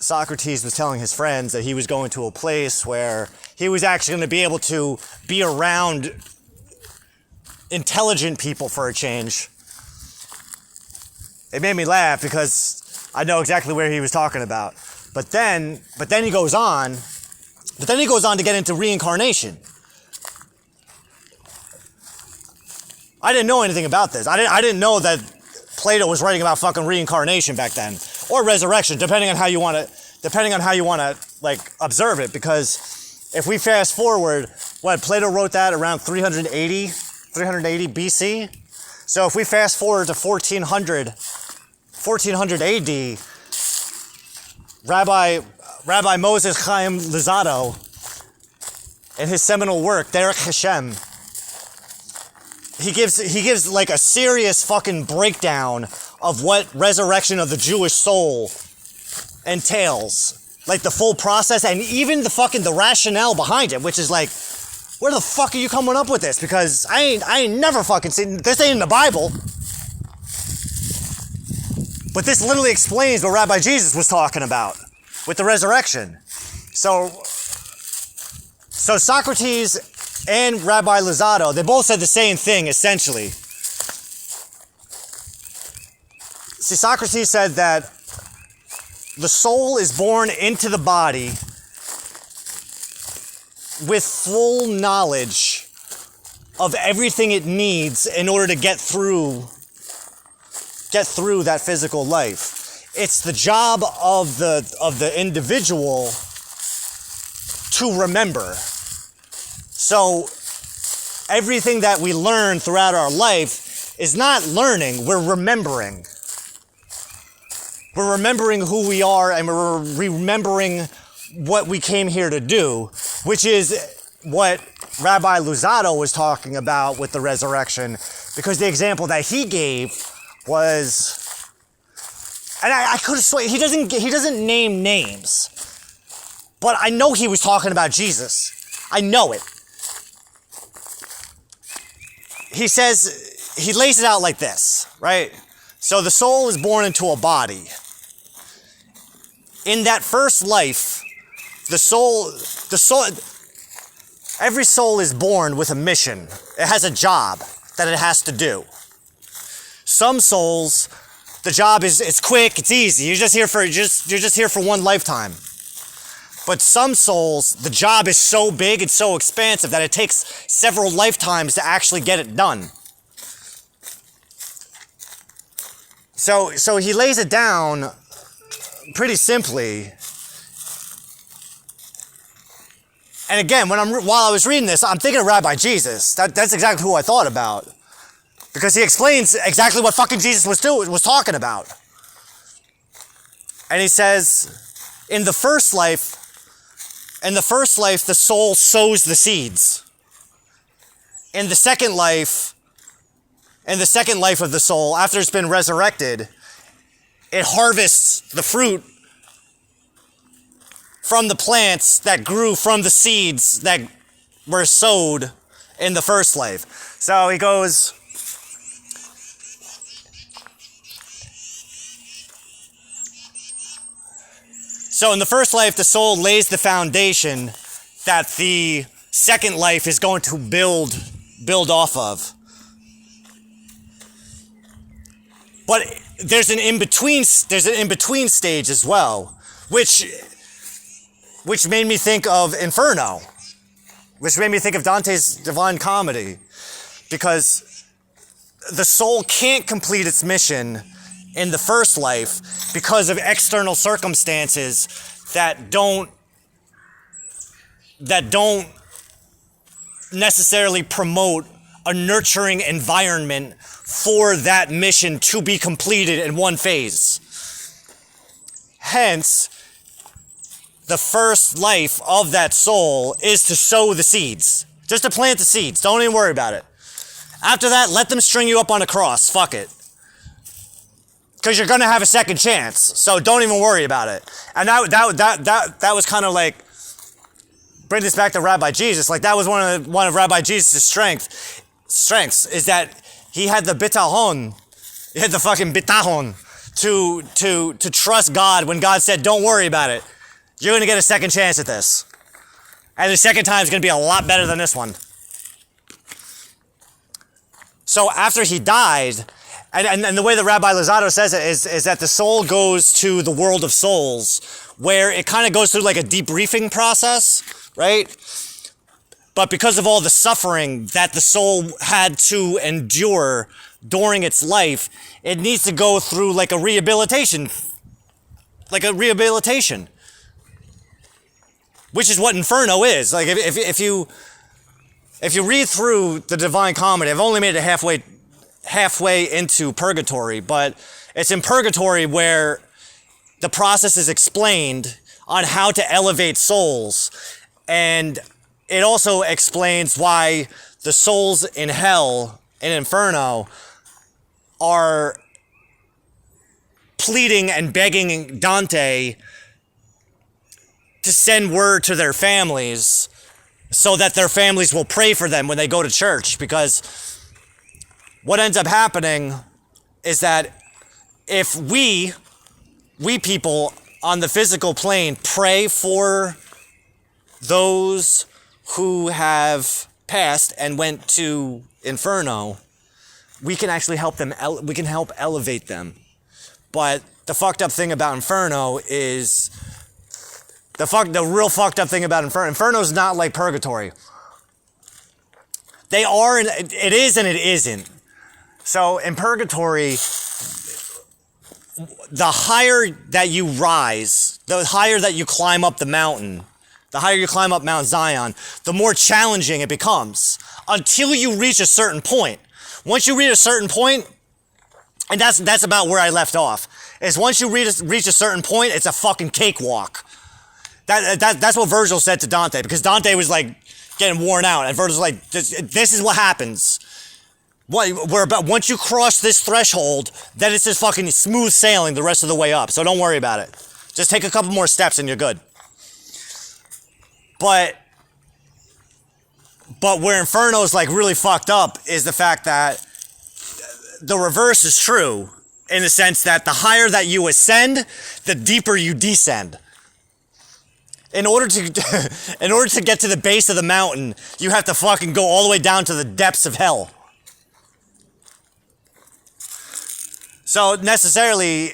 Socrates was telling his friends that he was going to a place where he was actually going to be able to be around intelligent people for a change, it made me laugh because I know exactly where he was talking about. But then he goes on to get into reincarnation. I didn't know anything about this. I didn't know that Plato was writing about fucking reincarnation back then, or resurrection, depending on how you want to like observe it. Because if we fast forward, Plato wrote that around 380 BC. So if we fast forward to 1400 AD, Rabbi Moses Chaim Luzzatto, in his seminal work Derech Hashem, he gives like a serious fucking breakdown of what resurrection of the Jewish soul entails, like the full process, and even the rationale behind it, which is like, where the fuck are you coming up with this? Because I ain't never fucking seen this. Ain't in the Bible. But this literally explains what Rabbi Jesus was talking about with the resurrection. So Socrates and Rabbi Luzzatto, they both said the same thing, essentially. See, Socrates said that the soul is born into the body with full knowledge of everything it needs in order to get through that physical life. It's the job of the individual to remember. So everything that we learn throughout our life is not learning, we're remembering. We're remembering who we are, and we're remembering what we came here to do, which is what Rabbi Luzzatto was talking about with the resurrection, because the example that he gave was, and I could have sworn he doesn't name names, but I know he was talking about Jesus. I know it. He says, he lays it out like this, right? So the soul is born into a body. In that first life, every soul is born with a mission. It has a job that it has to do. Some souls, the job is quick, it's easy. You're just here for one lifetime. But some souls, the job is so big, it's so expansive that it takes several lifetimes to actually get it done. So he lays it down pretty simply. And again, while I was reading this, I'm thinking of Rabbi Jesus. That's exactly who I thought about, because he explains exactly what fucking Jesus was talking about. And he says, in the first life, the soul sows the seeds. In the second life of the soul, after it's been resurrected, it harvests the fruit from the plants that grew from the seeds that were sowed in the first life. So he goes, so in the first life, the soul lays the foundation that the second life is going to build off of. But there's an in-between stage as well, which made me think of Inferno, which made me think of Dante's Divine Comedy, because the soul can't complete its mission in the first life because of external circumstances that don't necessarily promote a nurturing environment for that mission to be completed in one phase. Hence, the first life of that soul is to sow the seeds. Just to plant the seeds. Don't even worry about it. After that, let them string you up on a cross. Fuck it. Because you're going to have a second chance. So don't even worry about it. And that was kind of like, bring this back to Rabbi Jesus. Like, that was one of Rabbi Jesus' strengths is that he had the bitahon. He had the fucking bitahon to trust God when God said, don't worry about it. You're going to get a second chance at this. And the second time is going to be a lot better than this one. So after he died, and the way that Rabbi Luzzatto says it is that the soul goes to the world of souls, where it kind of goes through like a debriefing process, right? But because of all the suffering that the soul had to endure during its life, it needs to go through like a rehabilitation. Which is what Inferno is. Like, if you read through the Divine Comedy, I've only made it halfway into Purgatory, but it's in Purgatory where the process is explained on how to elevate souls, and it also explains why the souls in hell, in Inferno, are pleading and begging Dante to send word to their families so that their families will pray for them when they go to church. Because what ends up happening is that if we people on the physical plane pray for those who have passed and went to Inferno, we can actually help them, we can help elevate them. But the fucked up thing about Inferno is the real fucked up thing about Inferno's not like Purgatory. They are, and it is and it isn't. So in Purgatory, the higher that you rise, the higher that you climb up the mountain, the higher you climb up Mount Zion, the more challenging it becomes until you reach a certain point. Once you reach a certain point, and that's about where I left off, is once you reach a certain point, it's a fucking cakewalk. That's what Virgil said to Dante, because Dante was like getting worn out, and Virgil's like, this is what happens. Once you cross this threshold, then it's just fucking smooth sailing the rest of the way up. So don't worry about it. Just take a couple more steps and you're good. But where Inferno's like really fucked up is the fact that the reverse is true, in the sense that the higher that you ascend, the deeper you descend. In order to get to the base of the mountain, you have to fucking go all the way down to the depths of hell. So necessarily,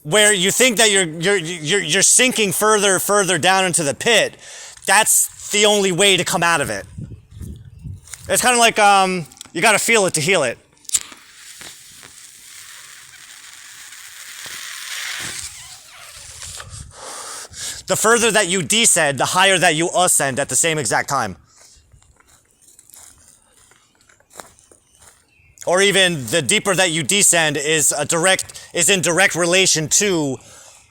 where you think that you're sinking further down into the pit, that's the only way to come out of it. It's kind of like you got to feel it to heal it. The further that you descend, the higher that you ascend at the same exact time. Or even the deeper that you descend is in direct relation to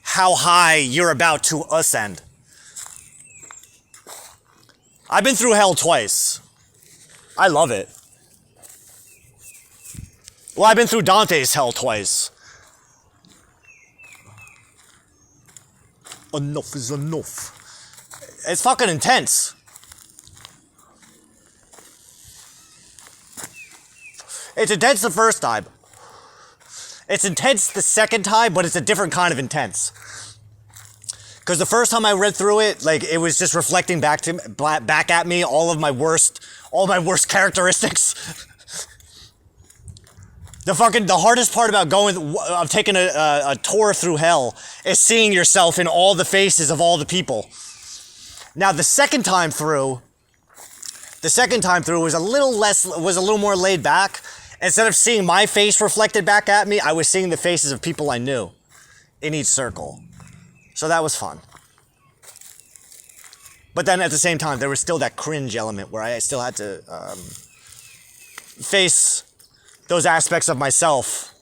how high you're about to ascend. I've been through hell twice. I love it. Well, I've been through Dante's hell twice. Enough is enough. It's fucking intense. It's intense the first time. It's intense the second time, but it's a different kind of intense. Because the first time I read through it, like, it was just reflecting back at me all my worst characteristics. The hardest part about taking a tour through hell is seeing yourself in all the faces of all the people. Now the second time through was a little more laid back. Instead of seeing my face reflected back at me, I was seeing the faces of people I knew in each circle. So that was fun. But then at the same time, there was still that cringe element where I still had to face those aspects of myself,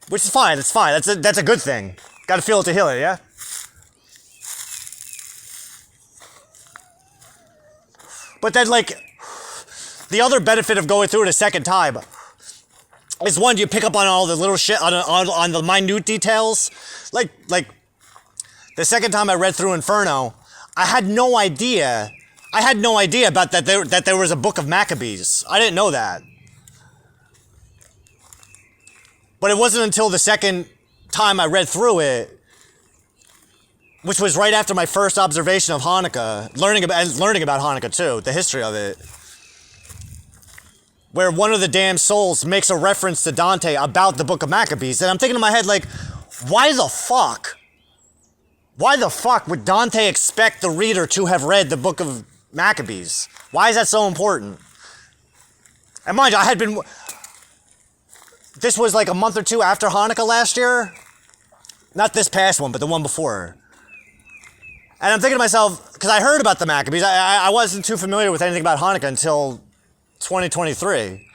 which is fine. It's fine. That's a good thing. Got to feel it to heal it, yeah? But then, like, the other benefit of going through it a second time is, one, you pick up on all the little shit, on the minute details. Like the second time I read through Inferno, I had no idea about that there was a book of Maccabees. I didn't know that. But it wasn't until the second time I read through it, which was right after my first observation of Hanukkah, learning about Hanukkah too, the history of it, where one of the damn souls makes a reference to Dante about the book of Maccabees. And I'm thinking in my head, like, why the fuck would Dante expect the reader to have read the book of Maccabees? Why is that so important? And mind you, this was like a month or two after Hanukkah last year. Not this past one, but the one before. And I'm thinking to myself, because I heard about the Maccabees, I wasn't too familiar with anything about Hanukkah until 2023.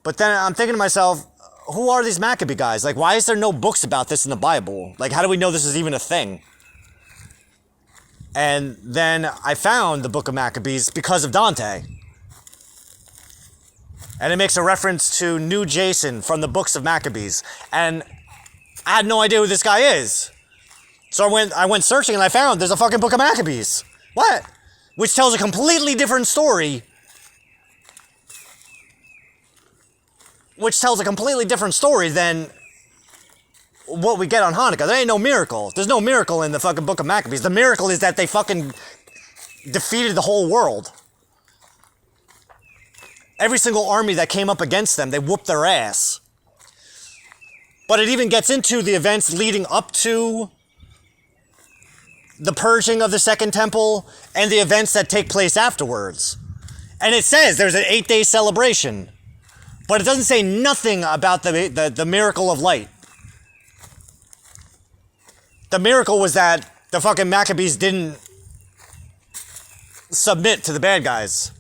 But then I'm thinking to myself, who are these Maccabee guys? Like, why is there no books about this in the Bible? Like, how do we know this is even a thing? And then I found the book of Maccabees because of Dante. And it makes a reference to New Jason from the books of Maccabees. And I had no idea who this guy is. So I went searching and I found there's a fucking book of Maccabees. What? Which tells a completely different story. Than what we get on Hanukkah. There ain't no miracle. There's no miracle in the fucking book of Maccabees. The miracle is that they fucking defeated the whole world. Every single army that came up against them, they whooped their ass. But it even gets into the events leading up to the purging of the Second Temple and the events that take place afterwards. And it says there's an 8-day celebration. But it doesn't say nothing about the miracle of light. The miracle was that the fucking Maccabees didn't submit to the bad guys.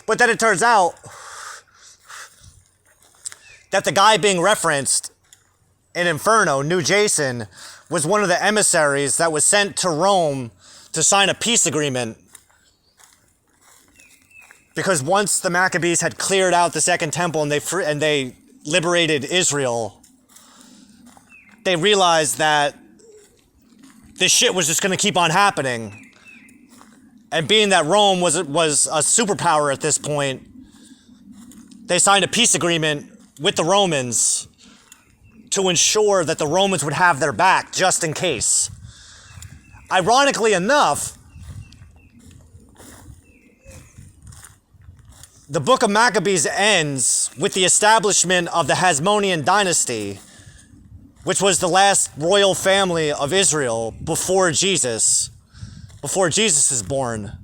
But then it turns out that the guy being referenced in Inferno, New Jason, was one of the emissaries that was sent to Rome to sign a peace agreement. Because once the Maccabees had cleared out the Second Temple and they liberated Israel, they realized that this shit was just going to keep on happening. And being that Rome was a superpower at this point, they signed a peace agreement with the Romans to ensure that the Romans would have their back just in case. Ironically enough, the book of Maccabees ends with the establishment of the Hasmonean dynasty, which was the last royal family of Israel before Jesus is born.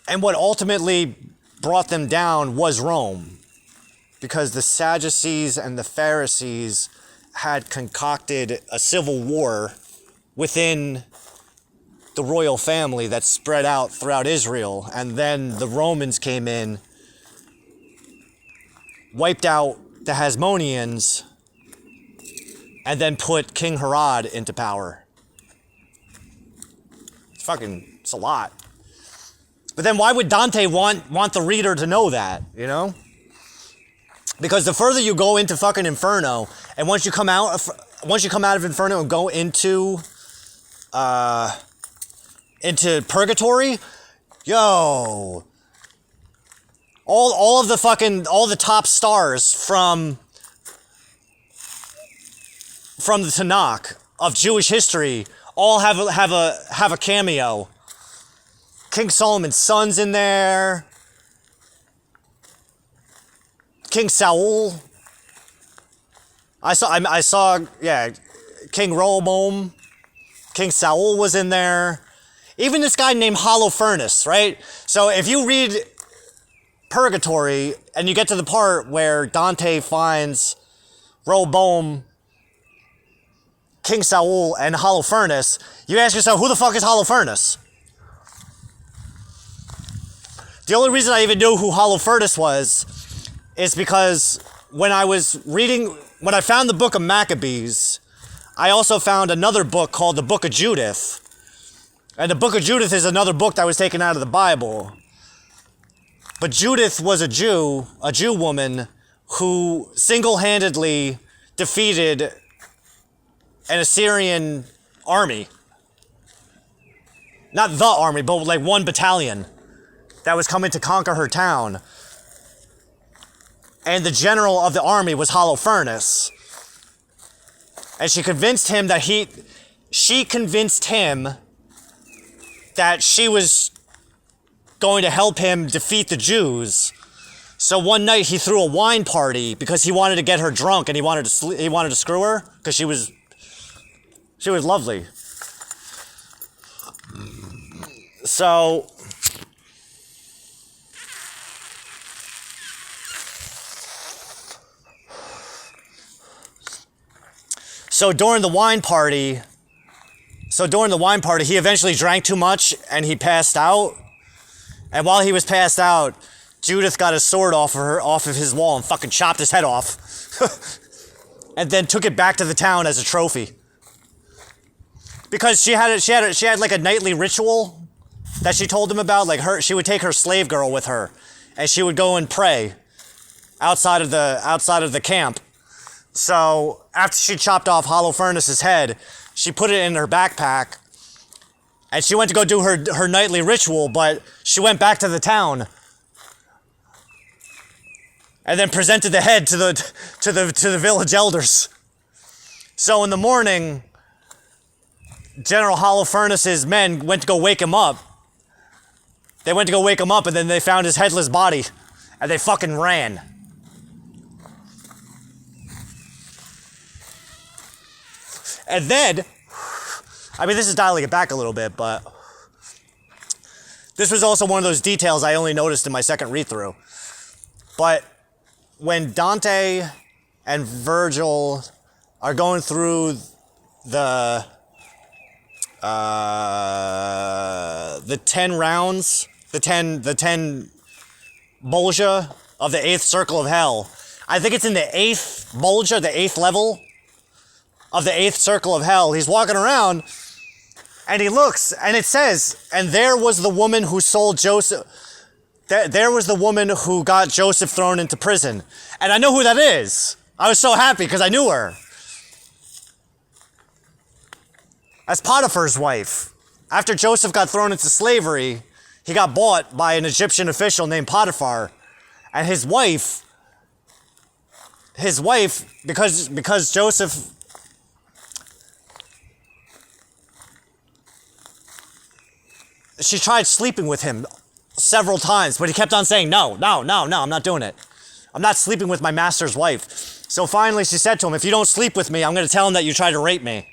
And what ultimately brought them down was Rome, because the Sadducees and the Pharisees had concocted a civil war within the royal family that spread out throughout Israel. And then the Romans came in, wiped out the Hasmoneans, and then put King Herod into power. It's a lot. But then why would Dante want the reader to know that, you know? Because the further you go into fucking Inferno, and once you come out of Inferno and go into Purgatory, yo, all the top stars from the Tanakh of Jewish history all have a cameo. King Solomon's son's in there. King Saul. I saw King Rehoboam. King Saul was in there. Even this guy named Holofernes, right? So if you read Purgatory and you get to the part where Dante finds Rehoboam, King Saul, and Holofernes, you ask yourself, who the fuck is Holofernes? The only reason I even knew who Holofernes was is because when I found the book of Maccabees, I also found another book called the Book of Judith. And the Book of Judith is another book that was taken out of the Bible. But Judith was a Jew woman who single-handedly defeated an Assyrian army. Not the army, but like one battalion that was coming to conquer her town. And the general of the army was Holofernes. And she convinced him that she was going to help him defeat the Jews. So one night he threw a wine party because he wanted to get her drunk and he wanted to screw her because she was lovely. So during the wine party, he eventually drank too much and he passed out. And while he was passed out, Judith got his sword off of his wall and fucking chopped his head off. And then took it back to the town as a trophy. Because she had like a nightly ritual that she told him about. Like she would take her slave girl with her and she would go and pray outside of the camp. So after she chopped off Holofernes' head, she put it in her backpack and she went to go do her nightly ritual, but she went back to the town and then presented the head to the village elders. So in the morning, General Holofernes' men went to go wake him up. They went to go wake him up, and then they found his headless body, and they fucking ran. And then, I mean, this is dialing it back a little bit, but this was also one of those details I only noticed in my second read-through. But when Dante and Virgil are going through the 10 rounds, the 10 Bolgia of the 8th circle of hell, I think it's in the 8th Bolgia, the 8th level of the 8th circle of hell. He's walking around and he looks and it says, and there was the woman who sold Joseph. There was the woman who got Joseph thrown into prison. And I know who that is. I was so happy because I knew her. That's Potiphar's wife. After Joseph got thrown into slavery, he got bought by an Egyptian official named Potiphar. And his wife, because Joseph, she tried sleeping with him several times, but he kept on saying, no, I'm not doing it. I'm not sleeping with my master's wife. So finally she said to him, if you don't sleep with me, I'm going to tell him that you tried to rape me.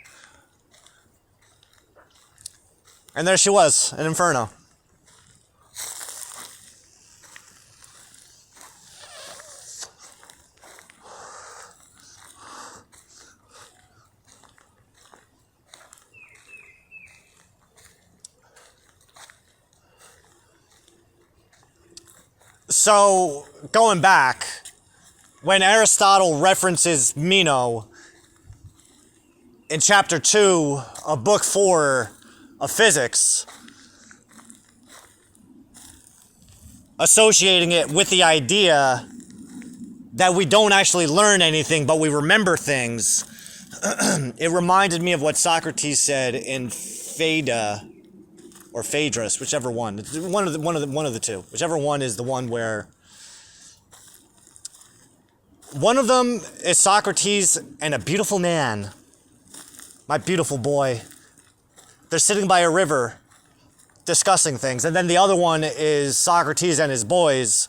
And there she was, an inferno. So, going back, when Aristotle references Meno in chapter 2 of book 4 of physics, associating it with the idea that we don't actually learn anything, but we remember things, it reminded me of what Socrates said in Phaedra, or Phaedrus, whichever one. It's one of the two. Whichever one is the one where one of them is Socrates and a beautiful man, my beautiful boy. They're sitting by a river discussing things. And then the other one is Socrates and his boys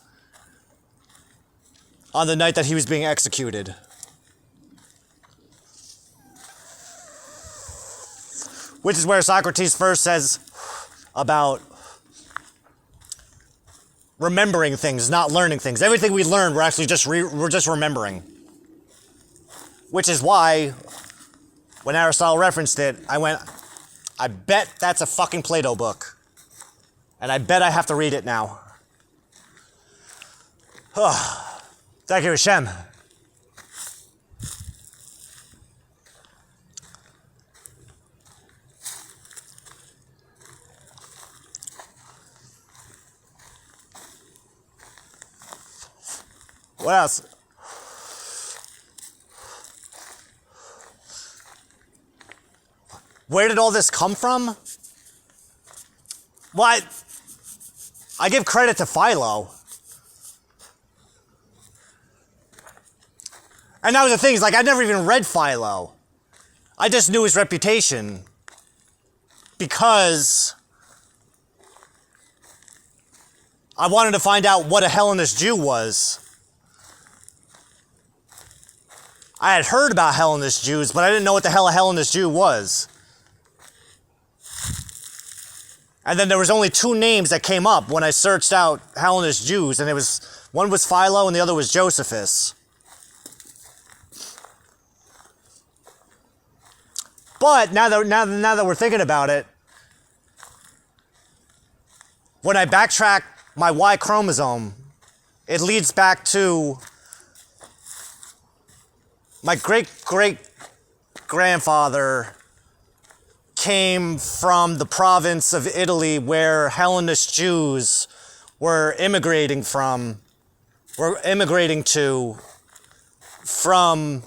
on the night that he was being executed. Which is where Socrates first says about remembering things, not learning things. Everything we learn, we're actually just remembering. Which is why, when Aristotle referenced it, I went, I bet that's a fucking Plato book. And I bet I have to read it now. Thank you, Hashem. What else? Where did all this come from? Well, I give credit to Philo. And that was the thing, is like I never even read Philo. I just knew his reputation because I wanted to find out what a Hellenist Jew was. I had heard about Hellenist Jews, but I didn't know what the hell a Hellenist Jew was. And then there was only two names that came up when I searched out Hellenist Jews, and one was Philo and the other was Josephus. But now that we're thinking about it, when I backtrack my Y chromosome, it leads back to my great-great-grandfather came from the province of Italy where Hellenist Jews were immigrating to from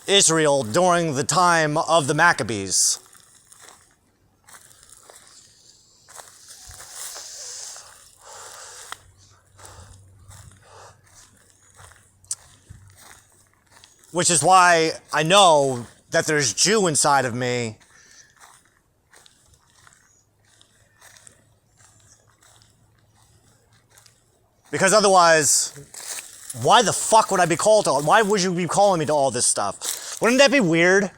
Israel during the time of the Maccabees. Which is why I know that there's Jew inside of me, Because otherwise, why the fuck would I be called to? Why would you be calling me to all this stuff? Wouldn't that be weird?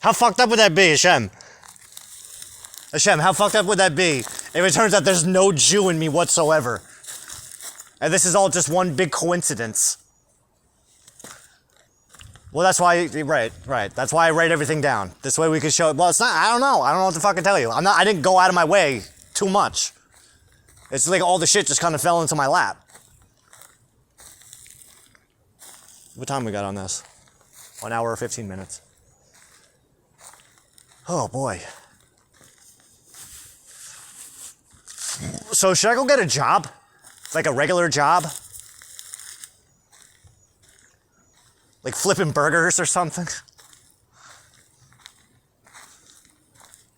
How fucked up would that be, Hashem? Hashem, how fucked up would that be if it turns out there's no Jew in me whatsoever? And this is all just one big coincidence. Well, that's why, right. That's why I write everything down. This way we can show it. Well, it's not, I don't know what to fucking tell you. I didn't go out of my way too much. It's like all the shit just kind of fell into my lap. What time we got on this? 1 hour or 15 minutes. Oh boy. So should I go get a job? Like a regular job? Like flipping burgers or something?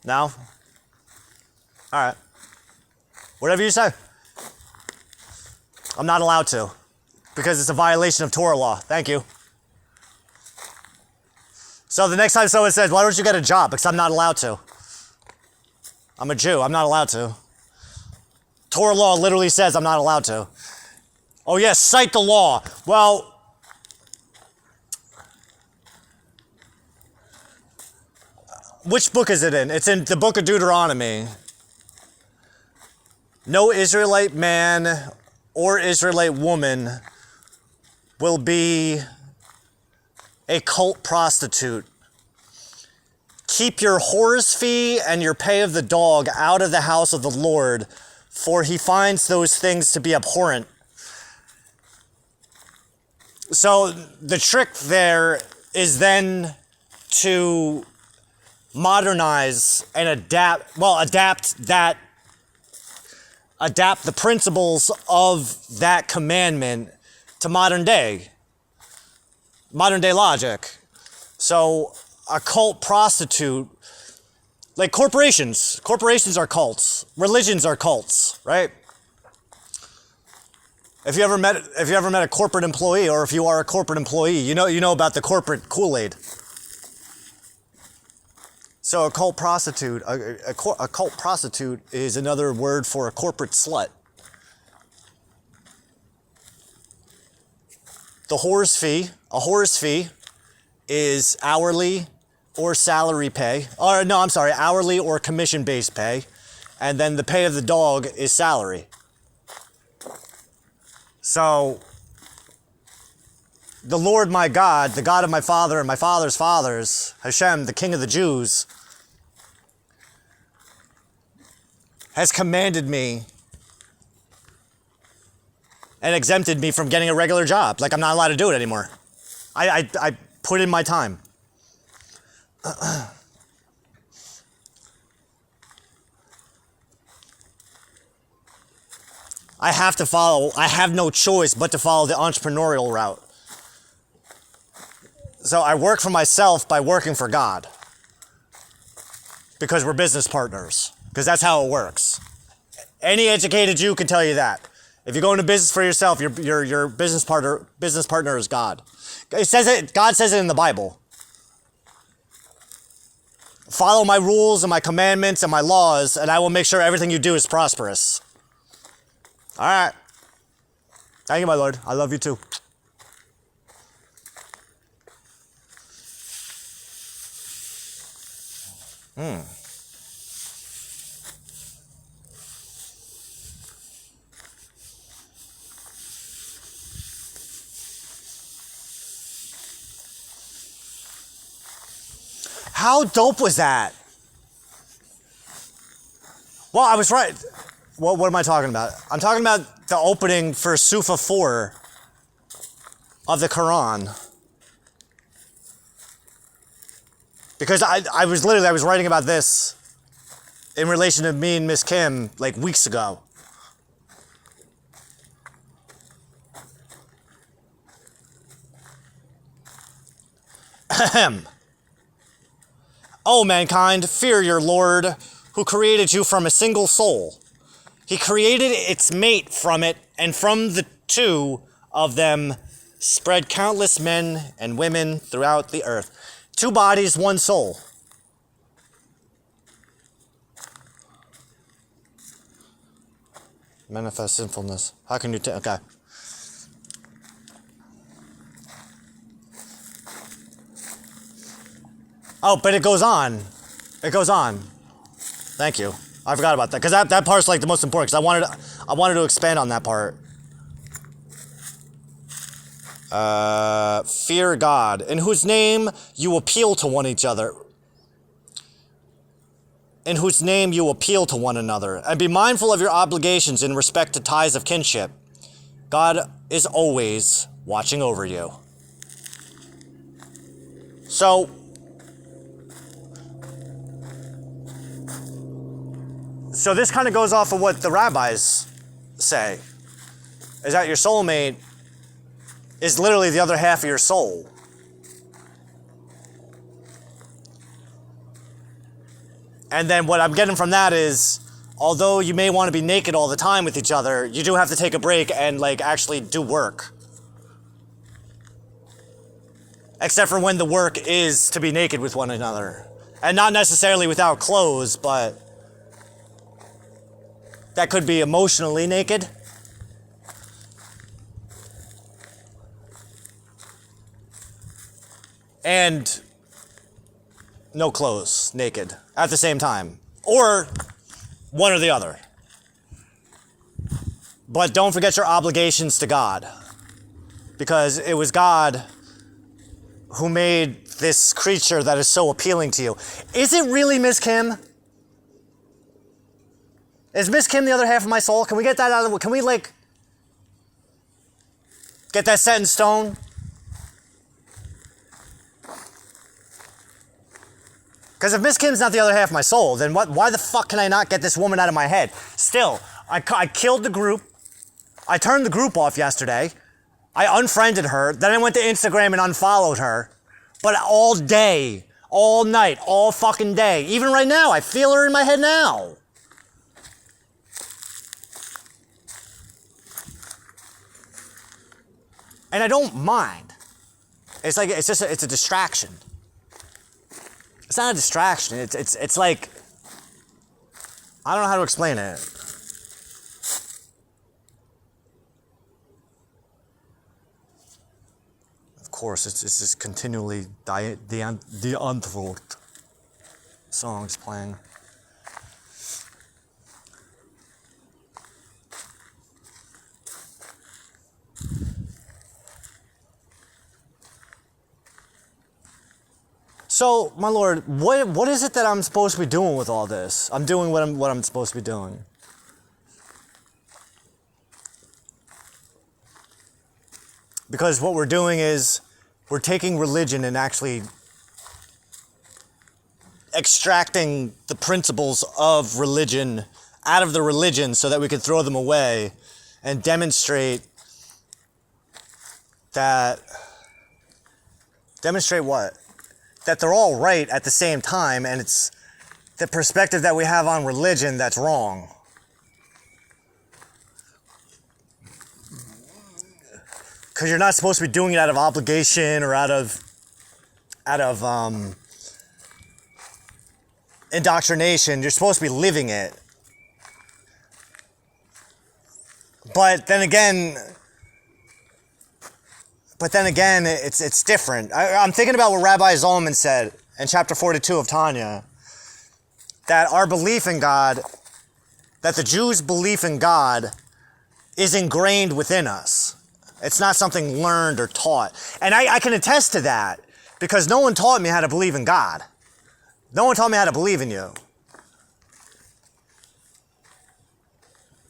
No? Alright. Whatever you say. I'm not allowed to. Because it's a violation of Torah law. Thank you. So the next time someone says, why don't you get a job? Because I'm not allowed to. I'm a Jew. I'm not allowed to. Torah law literally says I'm not allowed to. Oh yes, cite the law. Well, which book is it in? It's in the book of Deuteronomy. No Israelite man or Israelite woman will be a cult prostitute. Keep your whore's fee and your pay of the dog out of the house of the Lord, for he finds those things to be abhorrent. So the trick there is then to modernize and adapt the principles of that commandment to modern day logic. So a cult prostitute, like corporations are cults, religions are cults, right? If you ever met a corporate employee, or if you are a corporate employee, you know about the corporate Kool-Aid. So a cult prostitute, a cult prostitute is another word for a corporate slut. A whore's fee is hourly or salary pay. Hourly or commission-based pay. And then the pay of the dog is salary. So, the Lord my God, the God of my father and my father's fathers, Hashem, the King of the Jews, has commanded me and exempted me from getting a regular job. Like, I'm not allowed to do it anymore. I put in my time. I have no choice but to follow the entrepreneurial route. So I work for myself by working for God. Because we're business partners. Because that's how it works. Any educated Jew can tell you that. If you go into business for yourself, your business partner is God. God says it in the Bible. Follow my rules and my commandments and my laws, and I will make sure everything you do is prosperous. All right. Thank you, my Lord. I love you too. How dope was that? Well, I was right. What am I talking about? I'm talking about the opening for Sufa 4 of the Quran. Because I was writing about this in relation to me and Miss Kim like weeks ago. Ahem. O mankind, fear your Lord, who created you from a single soul. He created its mate from it, and from the two of them spread countless men and women throughout the earth. 2 bodies, 1 soul. Manifest sinfulness. How can you okay. Oh, but it goes on. It goes on. Thank you. I forgot about that because that part's like the most important. Because I wanted to expand on that part. Fear God, in whose name you appeal to one another. In whose name you appeal to one another, and be mindful of your obligations in respect to ties of kinship. God is always watching over you. So this kind of goes off of what the rabbis say, is that your soulmate is literally the other half of your soul. And then what I'm getting from that is, although you may want to be naked all the time with each other, you do have to take a break and like actually do work. Except for when the work is to be naked with one another. And not necessarily without clothes, but that could be emotionally naked. And no clothes, naked, at the same time. Or one or the other. But don't forget your obligations to God. Because it was God who made this creature that is so appealing to you. Is it really Miss Kim? Is Miss Kim the other half of my soul? Can we get that out of the way? Can we like get that set in stone? Because if Miss Kim's not the other half of my soul, then why the fuck can I not get this woman out of my head? Still, I killed the group. I turned the group off yesterday. I unfriended her. Then I went to Instagram and unfollowed her. But all day, all night, all fucking day. Even right now, I feel her in my head now. And I don't mind. It's like, it's a distraction. It's not a distraction. It's like, I don't know how to explain it. Of course, it's just continually the antwoord songs playing. So, my Lord, what is it that I'm supposed to be doing with all this? I'm doing what I'm supposed to be doing. Because what we're doing is we're taking religion and actually extracting the principles of religion out of the religion so that we can throw them away and demonstrate what? That they're all right at the same time, and it's the perspective that we have on religion that's wrong. Because you're not supposed to be doing it out of obligation or out of indoctrination. You're supposed to be living it. But then again, it's different. I'm thinking about what Rabbi Zalman said in chapter 42 of Tanya, that our belief in God, that the Jews' belief in God is ingrained within us. It's not something learned or taught. And I can attest to that because no one taught me how to believe in God. No one taught me how to believe in you.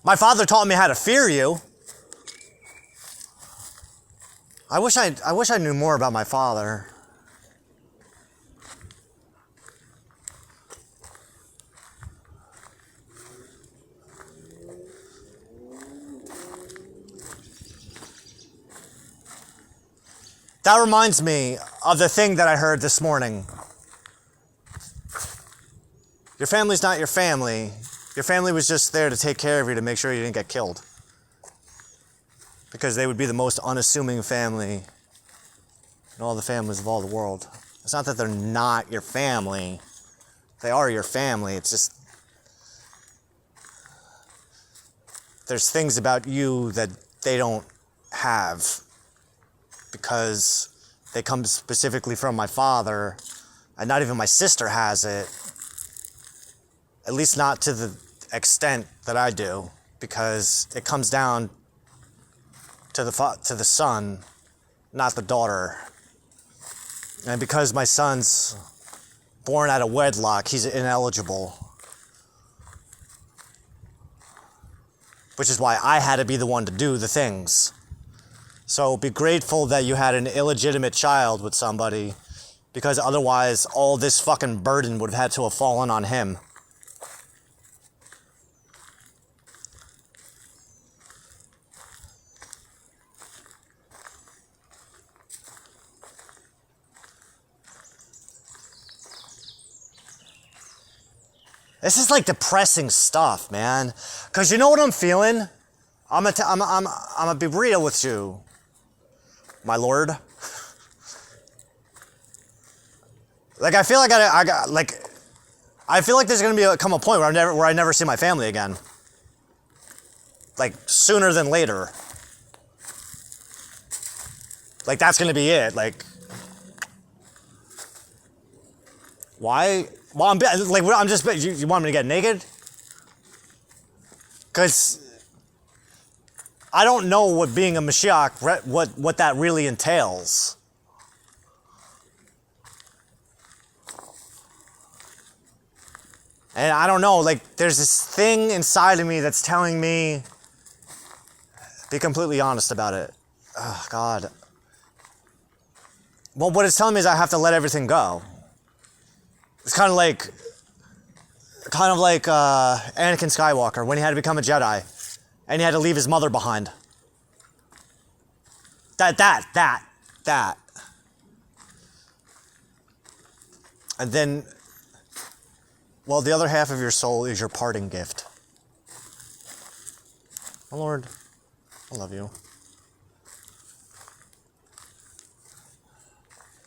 My father taught me how to fear you. I wish I knew more about my father. That reminds me of the thing that I heard this morning. Your family's not your family. Your family was just there to take care of you to make sure you didn't get killed. Because they would be the most unassuming family in all the families of all the world. It's not that they're not your family. They are your family. It's just there's things about you that they don't have because they come specifically from my father, and not even my sister has it, at least not to the extent that I do, because it comes down to the son, not the daughter. And because my son's born out of wedlock, he's ineligible. Which is why I had to be the one to do the things. So be grateful that you had an illegitimate child with somebody, because otherwise all this fucking burden would have had to have fallen on him. This is like depressing stuff, man. Cause you know what I'm feeling? I'm gonna be real with you, my lord. Like I feel like I feel like there's gonna come a point where I never see my family again. Like sooner than later. Like that's gonna be it. Like why? Well, I'm just. You want me to get naked? Because I don't know what being a Mashiach, what that really entails. And I don't know, like, there's this thing inside of me that's telling me, be completely honest about it. Oh, God. Well, what it's telling me is I have to let everything go. It's kind of like Anakin Skywalker when he had to become a Jedi, and he had to leave his mother behind. That. And then, well, the other half of your soul is your parting gift. Oh, Lord, I love you.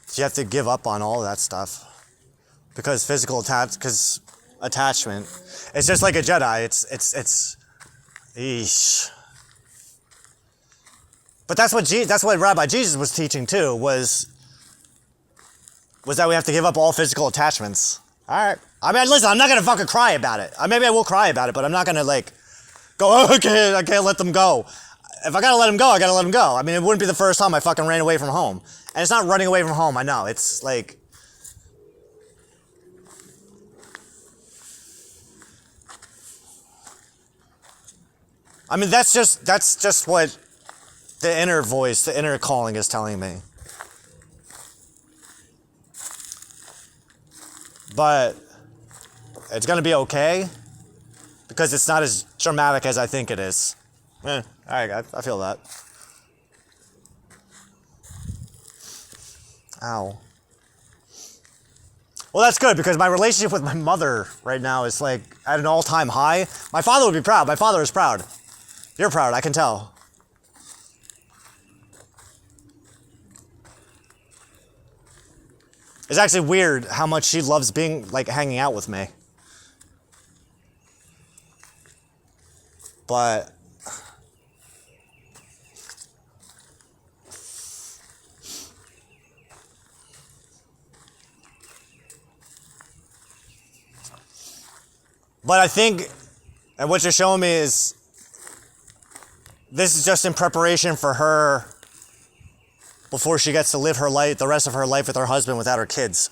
So you have to give up on all of that stuff. Because attachment, it's just like a Jedi. It's, eesh. But that's what Rabbi Jesus was teaching too. Was that we have to give up all physical attachments. All right. I mean, listen, I'm not gonna fucking cry about it. Maybe I will cry about it, but I'm not gonna like go. Oh, okay, I can't let them go. If I gotta let them go, I gotta let them go. I mean, it wouldn't be the first time I fucking ran away from home, and it's not running away from home. I know it's like. I mean, that's just what the inner voice, the inner calling is telling me. But it's going to be okay because it's not as dramatic as I think it is. All right, I feel that. Ow. Well, that's good because my relationship with my mother right now is like at an all-time high. My father would be proud. My father is proud. You're proud, I can tell. It's actually weird how much she loves hanging out with me. But I think, and what you're showing me is, this is just in preparation for her before she gets to live her life, the rest of her life with her husband without her kids.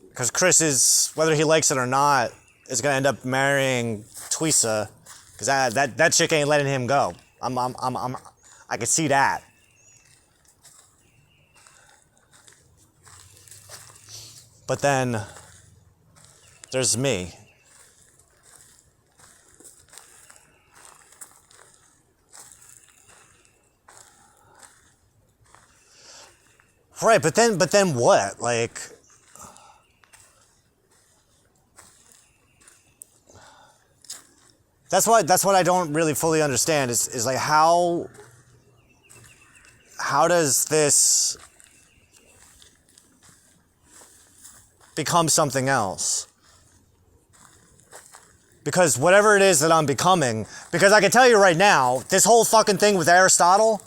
Because Chris is, whether he likes it or not, is going to end up marrying Twisa. Because that chick ain't letting him go. I can see that. But then there's me. Right, but then what? Like, that's what I don't really fully understand is like how does this become something else? Because whatever it is that I'm becoming, because I can tell you right now, this whole fucking thing with Aristotle,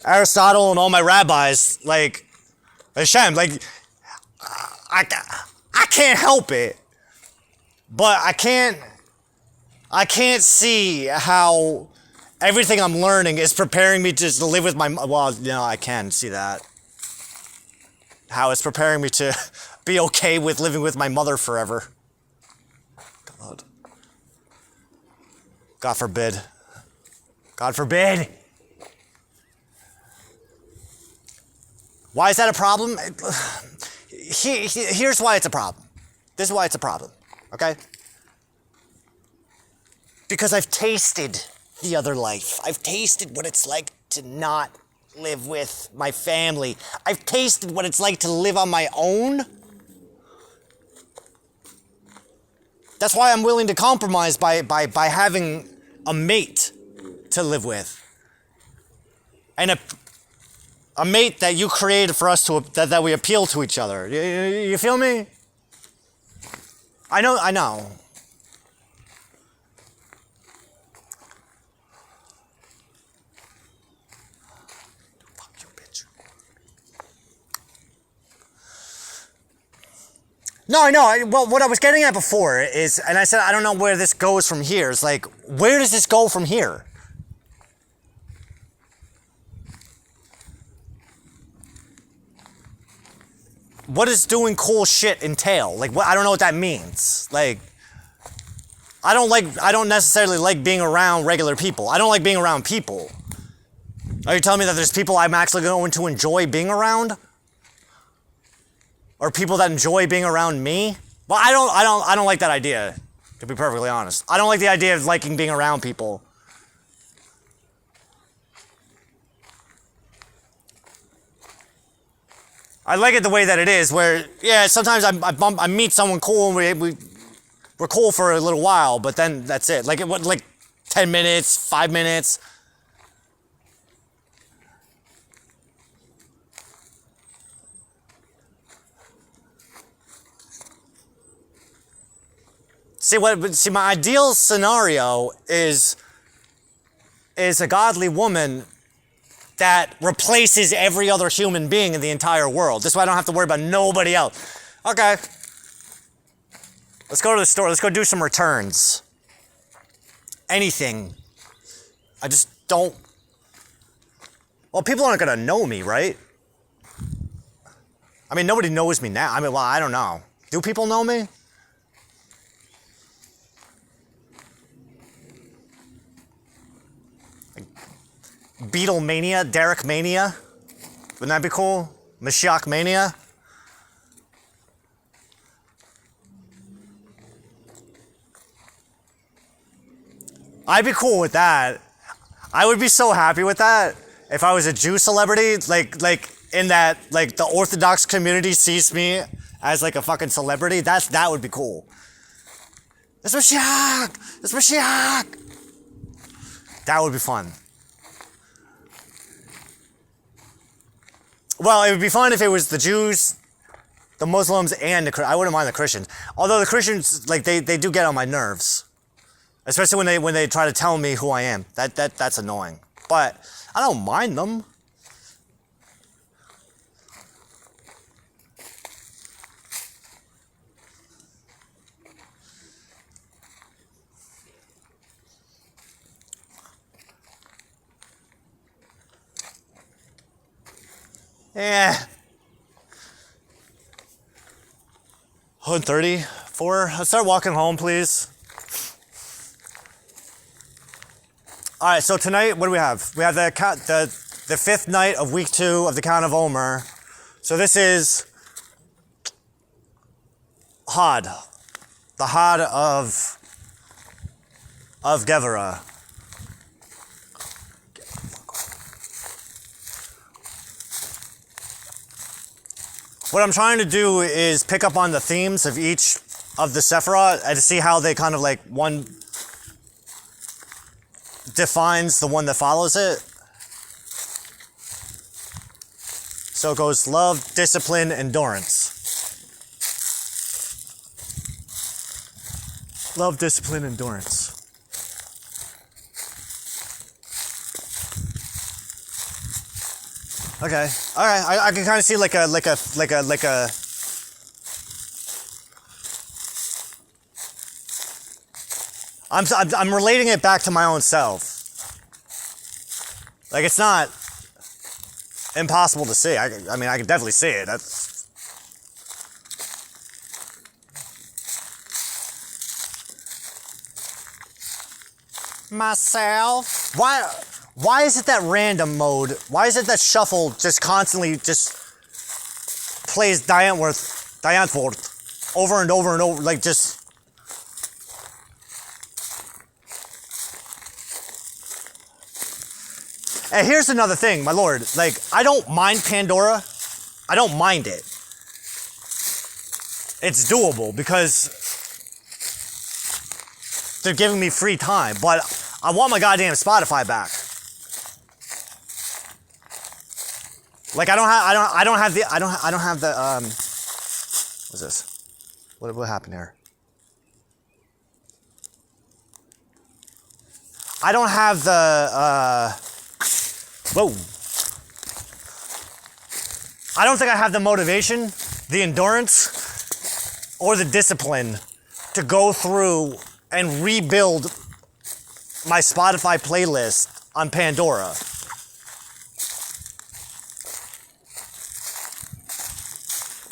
Aristotle and all my rabbis, like, Hashem, like, I can't help it, but I can't see how everything I'm learning is preparing me just to live with my, well, you know, I can see that. How it's preparing me to be okay with living with my mother forever. God. God forbid. God forbid. Why is that a problem? Here's why it's a problem. This is why it's a problem, okay? Because I've tasted the other life. I've tasted what it's like to not live with my family. I've tasted what it's like to live on my own. That's why I'm willing to compromise by having a mate to live with. And a mate that you created for us to that we appeal to each other. You feel me? I know. Fuck you, bitch. No, I know. Well, what I was getting at before is, and I said I don't know where this goes from here. It's like, where does this go from here? What does doing cool shit entail? Like, what, I don't know what that means. Like, I don't necessarily like being around regular people. I don't like being around people. Are you telling me that there's people I'm actually going to enjoy being around? Or people that enjoy being around me? Well, I don't like that idea, to be perfectly honest. I don't like the idea of liking being around people. I like it the way that it is, where, yeah, sometimes I meet someone cool and we're cool for a little while, but then that's it. Like, 10 minutes, 5 minutes. See, my ideal scenario is a godly woman that replaces every other human being in the entire world. This way I don't have to worry about nobody else. Okay. Let's go to the store. Let's go do some returns. Anything. I just don't... Well, people aren't going to know me, right? I mean, nobody knows me now. I mean, well, I don't know. Do people know me? Beatlemania, Derek Mania. Wouldn't that be cool? Mashiach Mania. I'd be cool with that. I would be so happy with that if I was a Jew celebrity, like in that, like, the Orthodox community sees me as like a fucking celebrity. That would be cool. It's Mashiach! It's Mashiach! That would be fun. Well, it would be fun if it was the Jews, the Muslims, and I wouldn't mind the Christians. Although the Christians, like, they do get on my nerves. Especially when they try to tell me who I am. That's annoying. But I don't mind them. Yeah. 134. Let's start walking home, please. All right. So tonight, what do we have? We have the fifth night of week 2 of the Count of Omer. So this is Had, the Had of Gevurah. What I'm trying to do is pick up on the themes of each of the Sephirah and to see how they kind of, like, one defines the one that follows it. So it goes love, discipline, endurance. Love, discipline, endurance. Okay. All right. I can kind of see like a. I'm relating it back to my own self. Like, it's not impossible to see. I mean, I can definitely see it. That's. Myself. Why is it that random mode? Why is it that shuffle just constantly just plays Diane Worth over and over and over, like just. And here's another thing, my lord. Like, I don't mind Pandora. I don't mind it. It's doable because they're giving me free time, but I want my goddamn Spotify back. Like, I don't have the what's this? What happened here? I don't have the whoa. I don't think I have the motivation, the endurance, or the discipline to go through and rebuild my Spotify playlist on Pandora.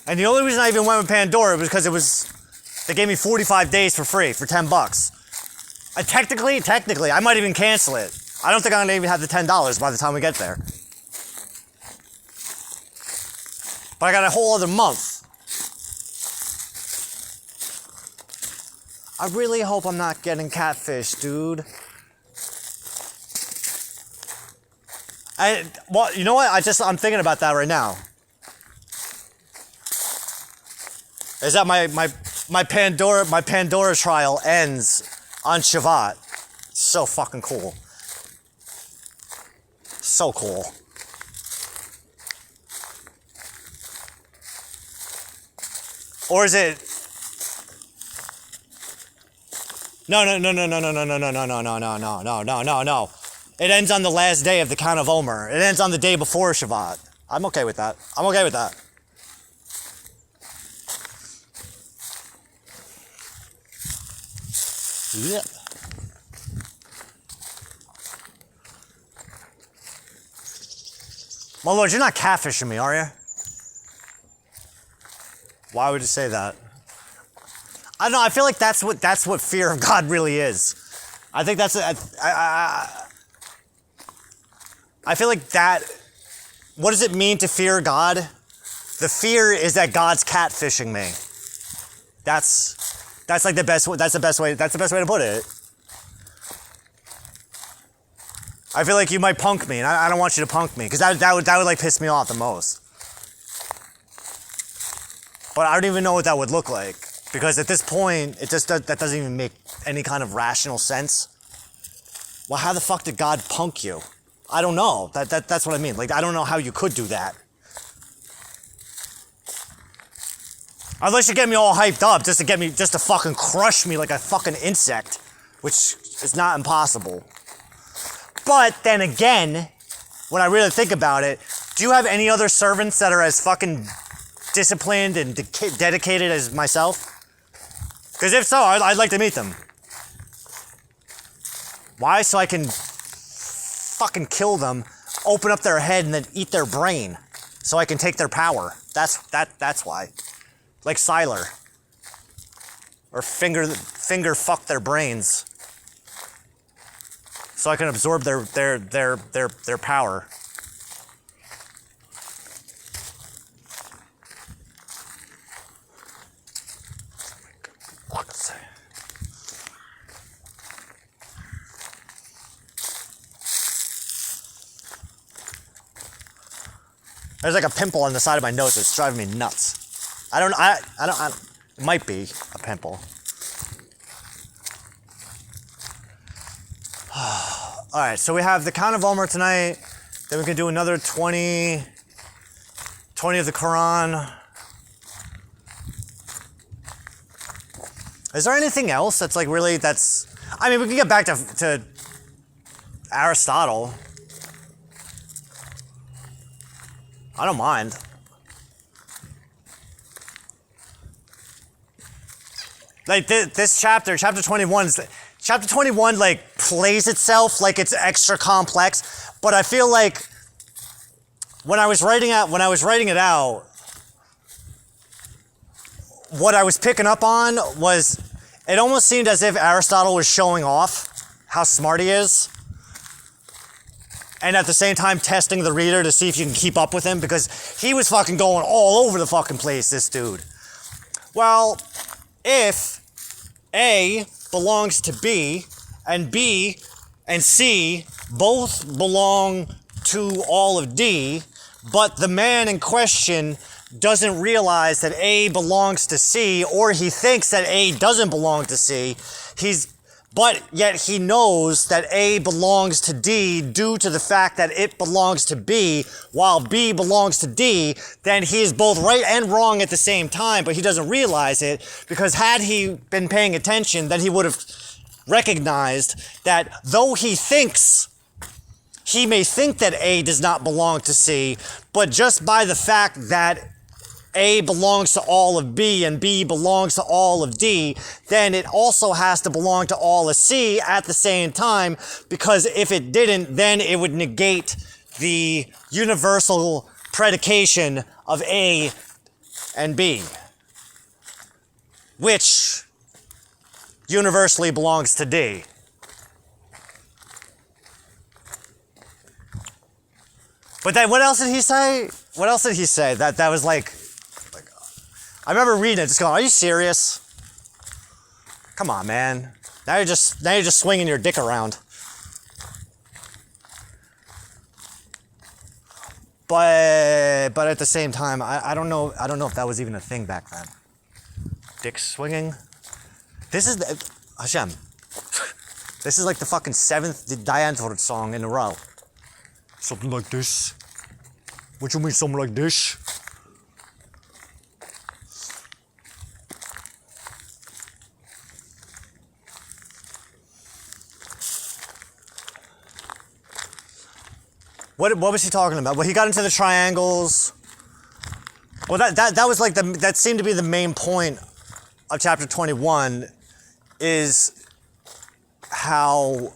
And the only reason I even went with Pandora was because they gave me 45 days for free for $10. Technically, I might even cancel it. I don't think I'm gonna even have the $10 by the time we get there. But I got a whole other month. I really hope I'm not getting catfish, dude. Well, you know what? I'm thinking about that right now. Is that my Pandora trial ends on Shabbat. So fucking cool. So cool. Or is it? No. It ends on the last day of the Count of Omer. It ends on the day before Shabbat. I'm okay with that. I'm okay with that. Yep. My lord, you're not catfishing me, are you? Why would you say that? I don't know. I feel like that's what fear of God really is. I think that's I feel like that. What does it mean to fear God? The fear is that God's catfishing me. That's like the best. That's the best way to put it. I feel like you might punk me, and I don't want you to punk me because that would like piss me off the most. But I don't even know what that would look like because at this point, that doesn't even make any kind of rational sense. Well, how the fuck did God punk you? I don't know. That's what I mean. Like, I don't know how you could do that. Unless you get me all hyped up just to fucking crush me like a fucking insect, which is not impossible. But then again, when I really think about it, do you have any other servants that are as fucking disciplined and dedicated as myself? Because if so, I'd like to meet them. Why? So I can fucking kill them, open up their head, and then eat their brain, so I can take their power. That's why. Like Siler. Or finger fuck their brains. So I can absorb their power. There's like a pimple on the side of my nose that's driving me nuts. I don't, it might be a pimple. All right, so we have the Count of Omer tonight. Then we can do another 20 of the Quran. Is there anything else that's like really that's? I mean, we can get back to Aristotle. I don't mind. Like this chapter 21, chapter 21 like plays itself like it's extra complex, but I feel like when I was writing it out, what I was picking up on was it almost seemed as if Aristotle was showing off how smart he is, and at the same time testing the reader to see if you can keep up with him, because he was fucking going all over the fucking place, this dude. Well, if A belongs to B and C both belong to all of D, but the man in question doesn't realize that A belongs to C, or he thinks that A doesn't belong to C, but yet he knows that A belongs to D due to the fact that it belongs to B, while B belongs to D, then he is both right and wrong at the same time, but he doesn't realize it, because had he been paying attention, then he would have recognized that though he may think that A does not belong to C, but just by the fact that A belongs to all of B and B belongs to all of D, then it also has to belong to all of C at the same time, because if it didn't, then it would negate the universal predication of A and B, which universally belongs to D. But then what else did he say? That was like I remember reading it, just going, "Are you serious? Come on, man. Now you're just swinging your dick around." But at the same time, I don't know if that was even a thing back then. Dick swinging. This is Hashem. This is like the fucking 7th Diantor song in a row. Something like this. What you mean, something like this? What was he talking about? Well, he got into the triangles. Well, that was like that seemed to be the main point of chapter 21, is how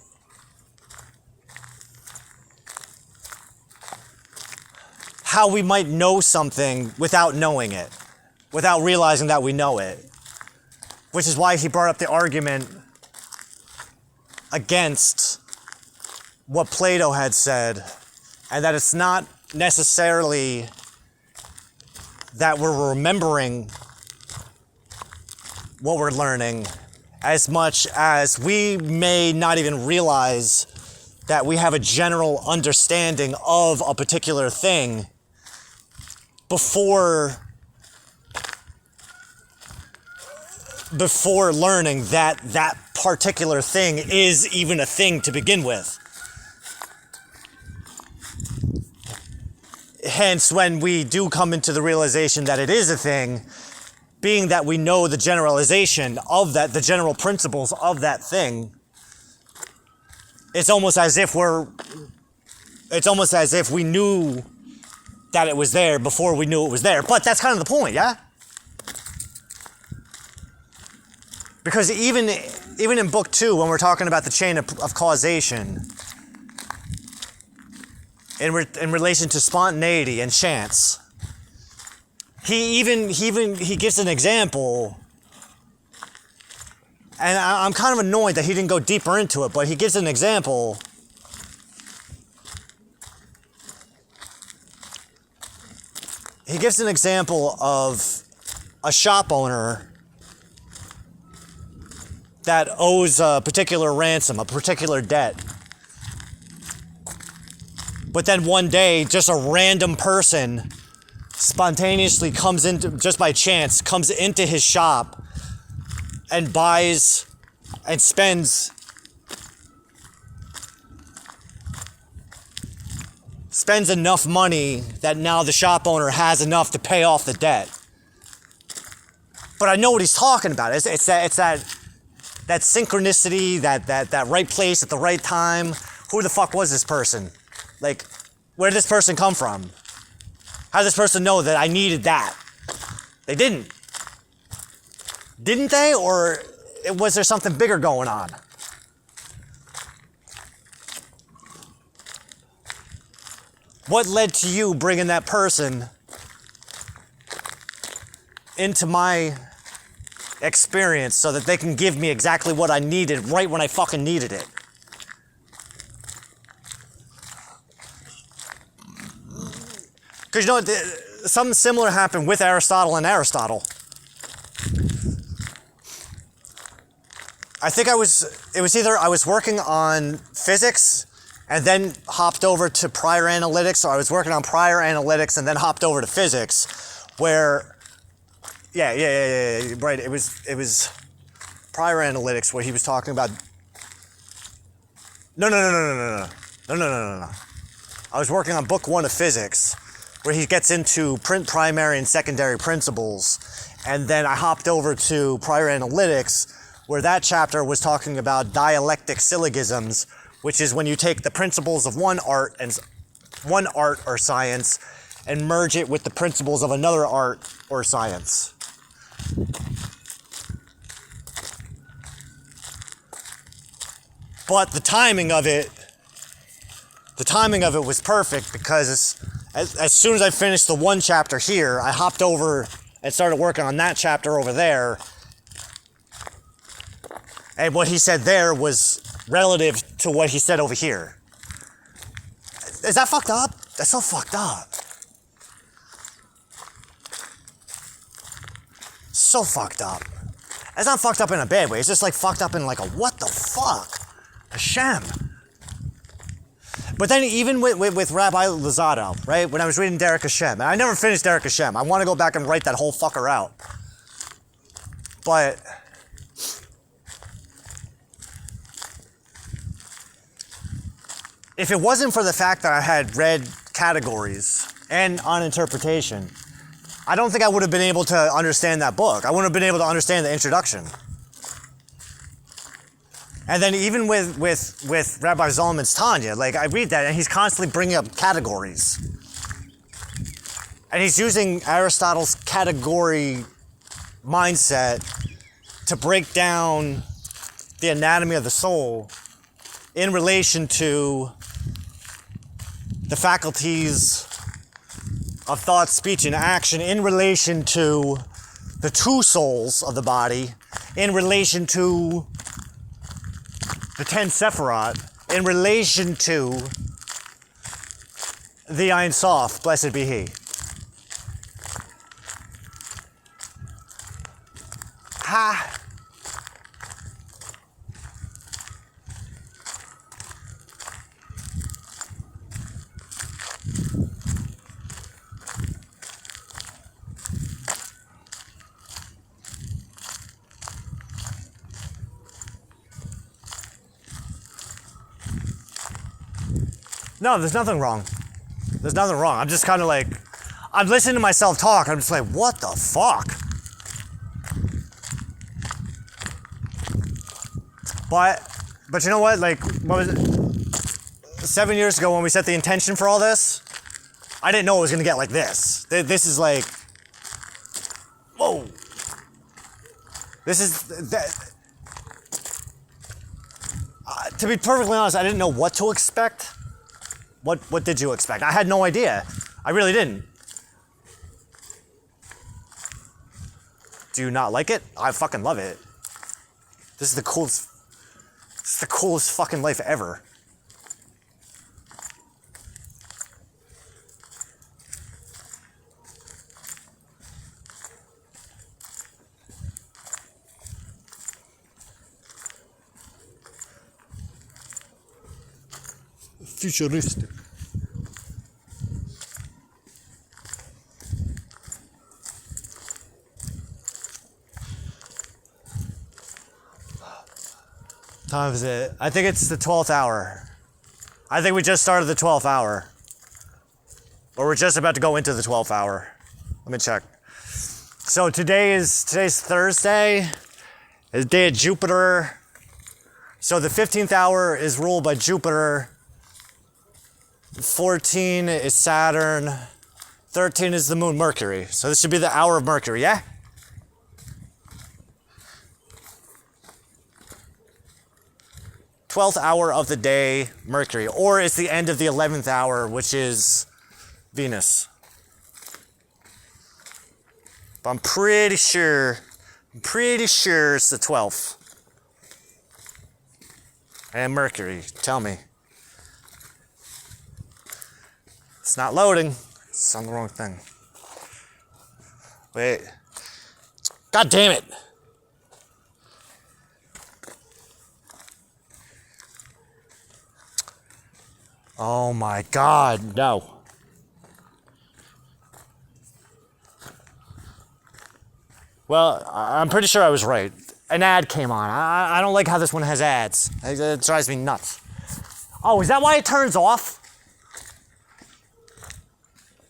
we might know something without knowing it, without realizing that we know it. Which is why he brought up the argument against what Plato had said, and that it's not necessarily that we're remembering what we're learning as much as we may not even realize that we have a general understanding of a particular thing before learning that that particular thing is even a thing to begin with. Hence, when we do come into the realization that it is a thing, being that we know the generalization of that, the general principles of that thing, it's almost as if we knew that it was there before we knew it was there. But that's kind of the point, yeah? Because even in book 2, when we're talking about the chain of causation, in relation to spontaneity and chance, he gives an example, and I'm kind of annoyed that he didn't go deeper into it, but he gives an example of a shop owner that owes a particular ransom, a particular debt. But then one day, just a random person spontaneously comes into, just by chance, comes into his shop and buys and spends enough money that now the shop owner has enough to pay off the debt. but I know what he's talking about. It's that synchronicity, that right place at the right time. Who the fuck was this person? Like, where did this person come from? How did this person know that I needed that? They didn't. Didn't they? Or was there something bigger going on? What led to you bringing that person into my experience so that they can give me exactly what I needed right when I fucking needed it? Because you know, something similar happened with Aristotle and Aristotle. I think it was either I was working on physics and then hopped over to prior analytics, or I was working on prior analytics and then hopped over to physics, where, yeah, right, it was prior analytics where he was talking about, no. I was working on book 1 of physics, where he gets into primary and secondary principles, and then I hopped over to prior analytics, where that chapter was talking about dialectic syllogisms, which is when you take the principles of one art or science and merge it with the principles of another art or science. But the timing of it was perfect, because as soon as I finished the one chapter here, I hopped over and started working on that chapter over there. And what he said there was relative to what he said over here. Is that fucked up? That's so fucked up. So fucked up. It's not fucked up in a bad way. It's just like fucked up in like a what the fuck? Hashem. But then even with Rabbi Luzzatto, right? When I was reading Derek Hashem, and I never finished Derek Hashem. I want to go back and write that whole fucker out. But if it wasn't for the fact that I had read categories and on interpretation, I don't think I would have been able to understand that book. I wouldn't have been able to understand the introduction. And then even with Rabbi Zalman's Tanya, like I read that and he's constantly bringing up categories. And he's using Aristotle's category mindset to break down the anatomy of the soul in relation to the faculties of thought, speech, and action, in relation to the two souls of the body, in relation to the 10 Sephirot, in relation to the Ein Sof, blessed be He. Ha! No, there's nothing wrong. There's nothing wrong. I'm just kind of like, I'm listening to myself talk. I'm just like, what the fuck? But you know what? Like, what was it? 7 years ago when we set the intention for all this, I didn't know it was going to get like this. This is like, whoa. This is, to be perfectly honest, I didn't know what to expect. What did you expect? I had no idea. I really didn't. Do you not like it? I fucking love it. This is the coolest fucking life ever. Futuristic. Time is it? I think it's the 12th hour. I think we just started the 12th hour. Or we're just about to go into the 12th hour. Let me check. So today's Thursday, is the day of Jupiter. So the 15th hour is ruled by Jupiter. 14 is Saturn. 13 is the moon Mercury. So this should be the hour of Mercury, yeah? th hour of the day, Mercury. Or it's the end of the 11th hour, which is Venus. But I'm pretty sure it's the 12th. And Mercury, tell me. It's not loading. It's on the wrong thing. Wait. God damn it. Oh my God, no. Well, I'm pretty sure I was right. An ad came on. I don't like how this one has ads. It drives me nuts. Oh, is that why it turns off?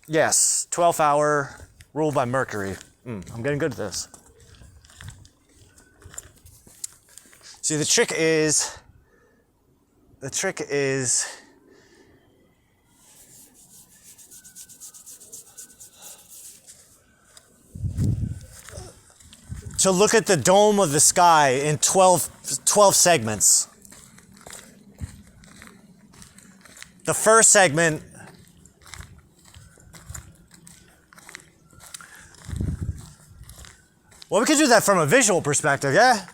Yes, 12th hour, ruled by Mercury. I'm getting good at this. See, the trick is to look at the dome of the sky in 12 segments. The first segment well, we could do that from a visual perspective, yeah?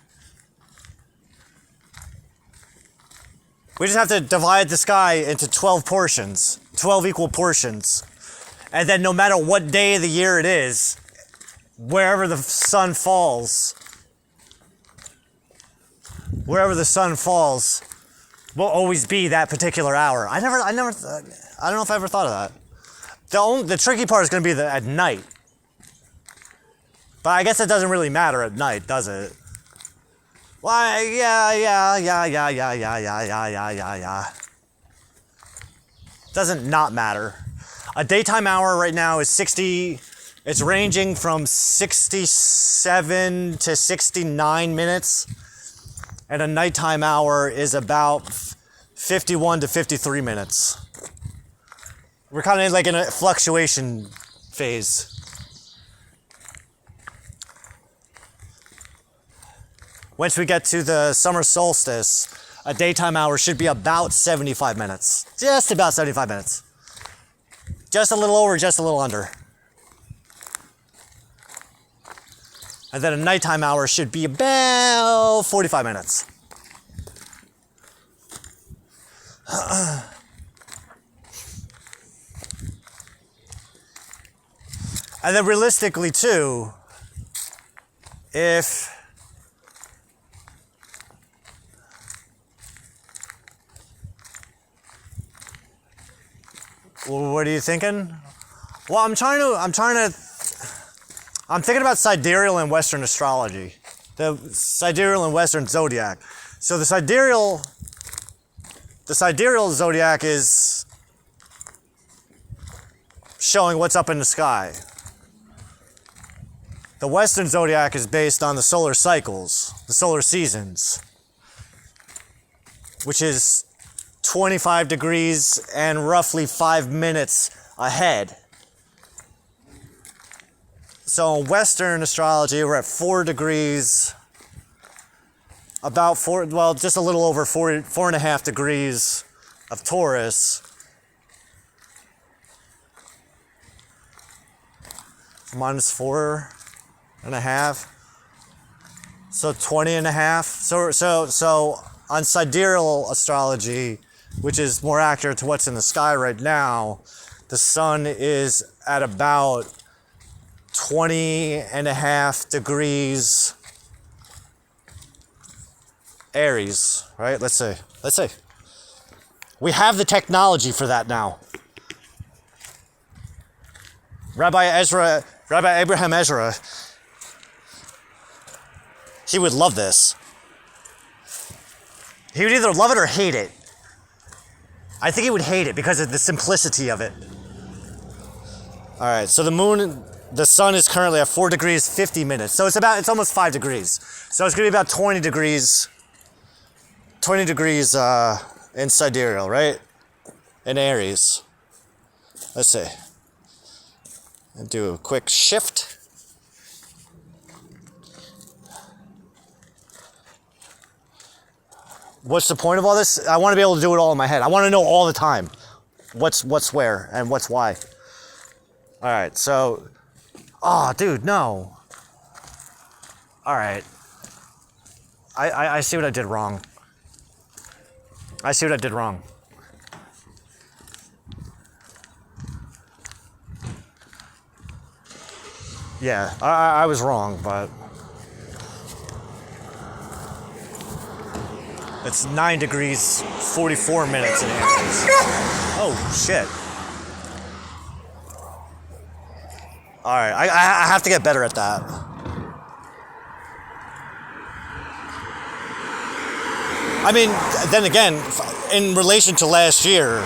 We just have to divide the sky into 12 portions, 12 equal portions. And then no matter what day of the year it is, wherever the sun falls will always be that particular hour. I don't know if I ever thought of that. The tricky part is going to be at night. But I guess it doesn't really matter at night, does it? Well, yeah. Doesn't not matter. A daytime hour right now is 60. It's ranging from 67 to 69 minutes. And a nighttime hour is about 51 to 53 minutes. We're kind of like in a fluctuation phase. Once we get to the summer solstice, a daytime hour should be about 75 minutes. Just about 75 minutes. Just a little over, just a little under. And then a nighttime hour should be about 45 minutes. And then realistically too, what are you thinking? Well, I'm thinking about sidereal and Western astrology. The sidereal and Western zodiac. So the sidereal zodiac is showing what's up in the sky. The Western zodiac is based on the solar cycles, the solar seasons, which is 25 degrees and roughly 5 minutes ahead. So in Western astrology, we're at 4 degrees, just a little over 4.5 degrees of Taurus. Minus 4.5. So 20.5. So on sidereal astrology, which is more accurate to what's in the sky right now, the sun is at about 20.5 degrees Aries, right? Let's see. We have the technology for that now. Rabbi Abraham Ezra, he would love this. He would either love it or hate it. I think he would hate it because of the simplicity of it. All right, so the moon the sun is currently at 4 degrees 50 minutes. So it's almost 5 degrees. So it's gonna be about 20 degrees in sidereal, right? In Aries. Let's see. And do a quick shift. What's the point of all this? I want to be able to do it all in my head. I want to know all the time what's where and what's why. All right, so, oh, dude, no. All right. I see what I did wrong. I see what I did wrong. Yeah, I was wrong, but it's 9 degrees, 44 minutes in Aries. Oh, shit. All right, I have to get better at that. I mean, then again, in relation to last year,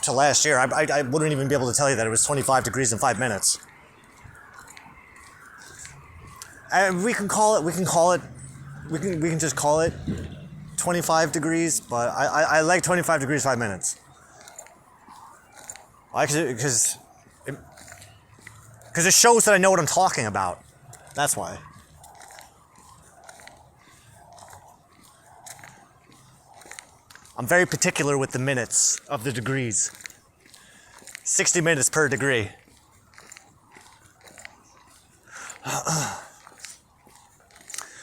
last year, I wouldn't even be able to tell you that it was 25 degrees in 5 minutes. And we can just call it 25 degrees, but I like 25 degrees 5 minutes. Because it shows that I know what I'm talking about. That's why. I'm very particular with the minutes of the degrees. 60 minutes per degree.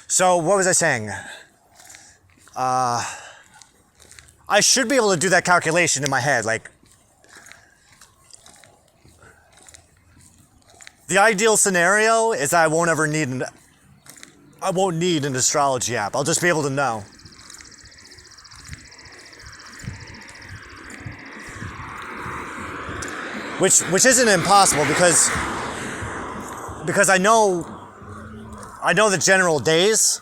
So what was I saying? I should be able to do that calculation in my head. Like, the ideal scenario is that I won't need an astrology app. I'll just be able to know. Which isn't impossible because I know the general days.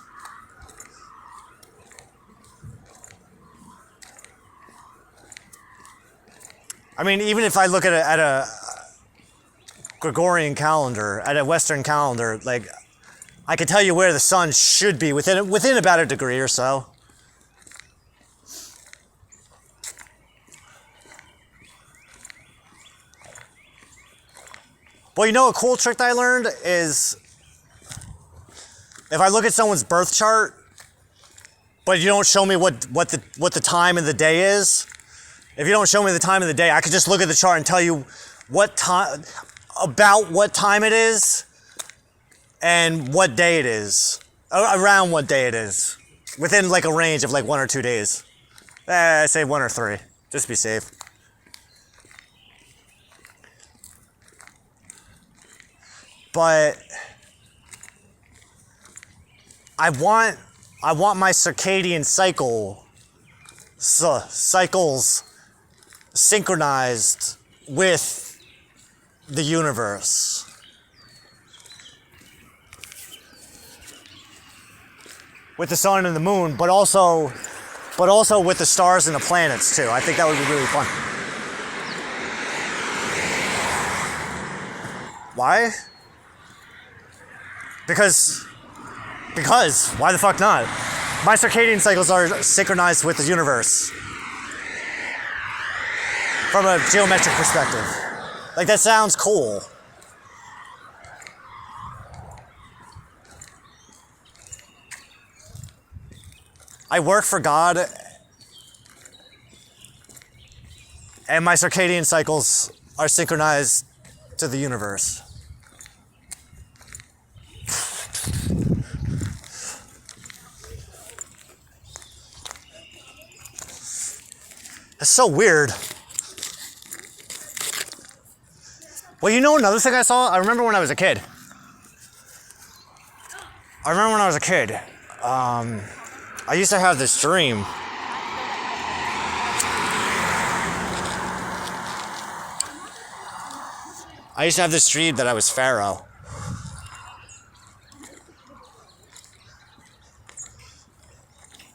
I mean, even if I look at a Gregorian calendar, at a Western calendar, like, I can tell you where the sun should be within about a degree or so. Well, you know, a cool trick that I learned is if I look at someone's birth chart, but you don't show me what the time of the day is. If you don't show me the time of the day, I could just look at the chart and tell you what time it is and what day it is, around what day it is, within like a range of like 1 or 2 days. I say 1 or 3, just to be safe. But I want my circadian cycles synchronized with the universe. With the sun and the moon, but also with the stars and the planets too. I think that would be really fun. Why? Because why the fuck not? My circadian cycles are synchronized with the universe. From a geometric perspective. Like, that sounds cool. I work for God, and my circadian cycles are synchronized to the universe. That's so weird. Well, you know another thing I saw? I remember when I was a kid. I used to have this dream. That I was Pharaoh.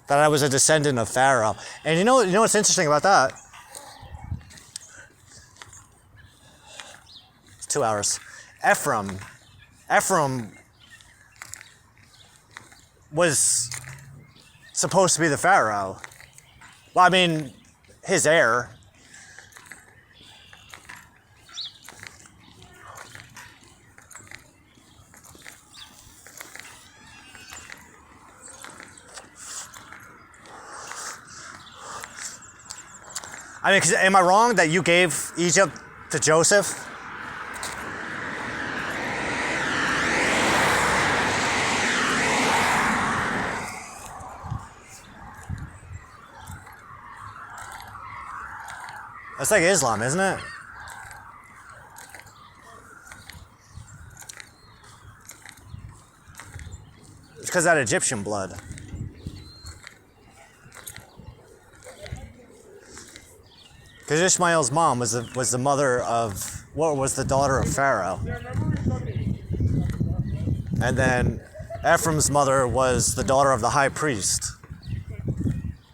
That I was a descendant of Pharaoh. And you know what's interesting about that? 2 hours. Ephraim was supposed to be the Pharaoh. Well, I mean, his heir. I mean, 'cause am I wrong that you gave Egypt to Joseph? That's like Islam, isn't it? It's because of that Egyptian blood. Because Ishmael's mom was the mother of, was the daughter of Pharaoh. And then Ephraim's mother was the daughter of the high priest,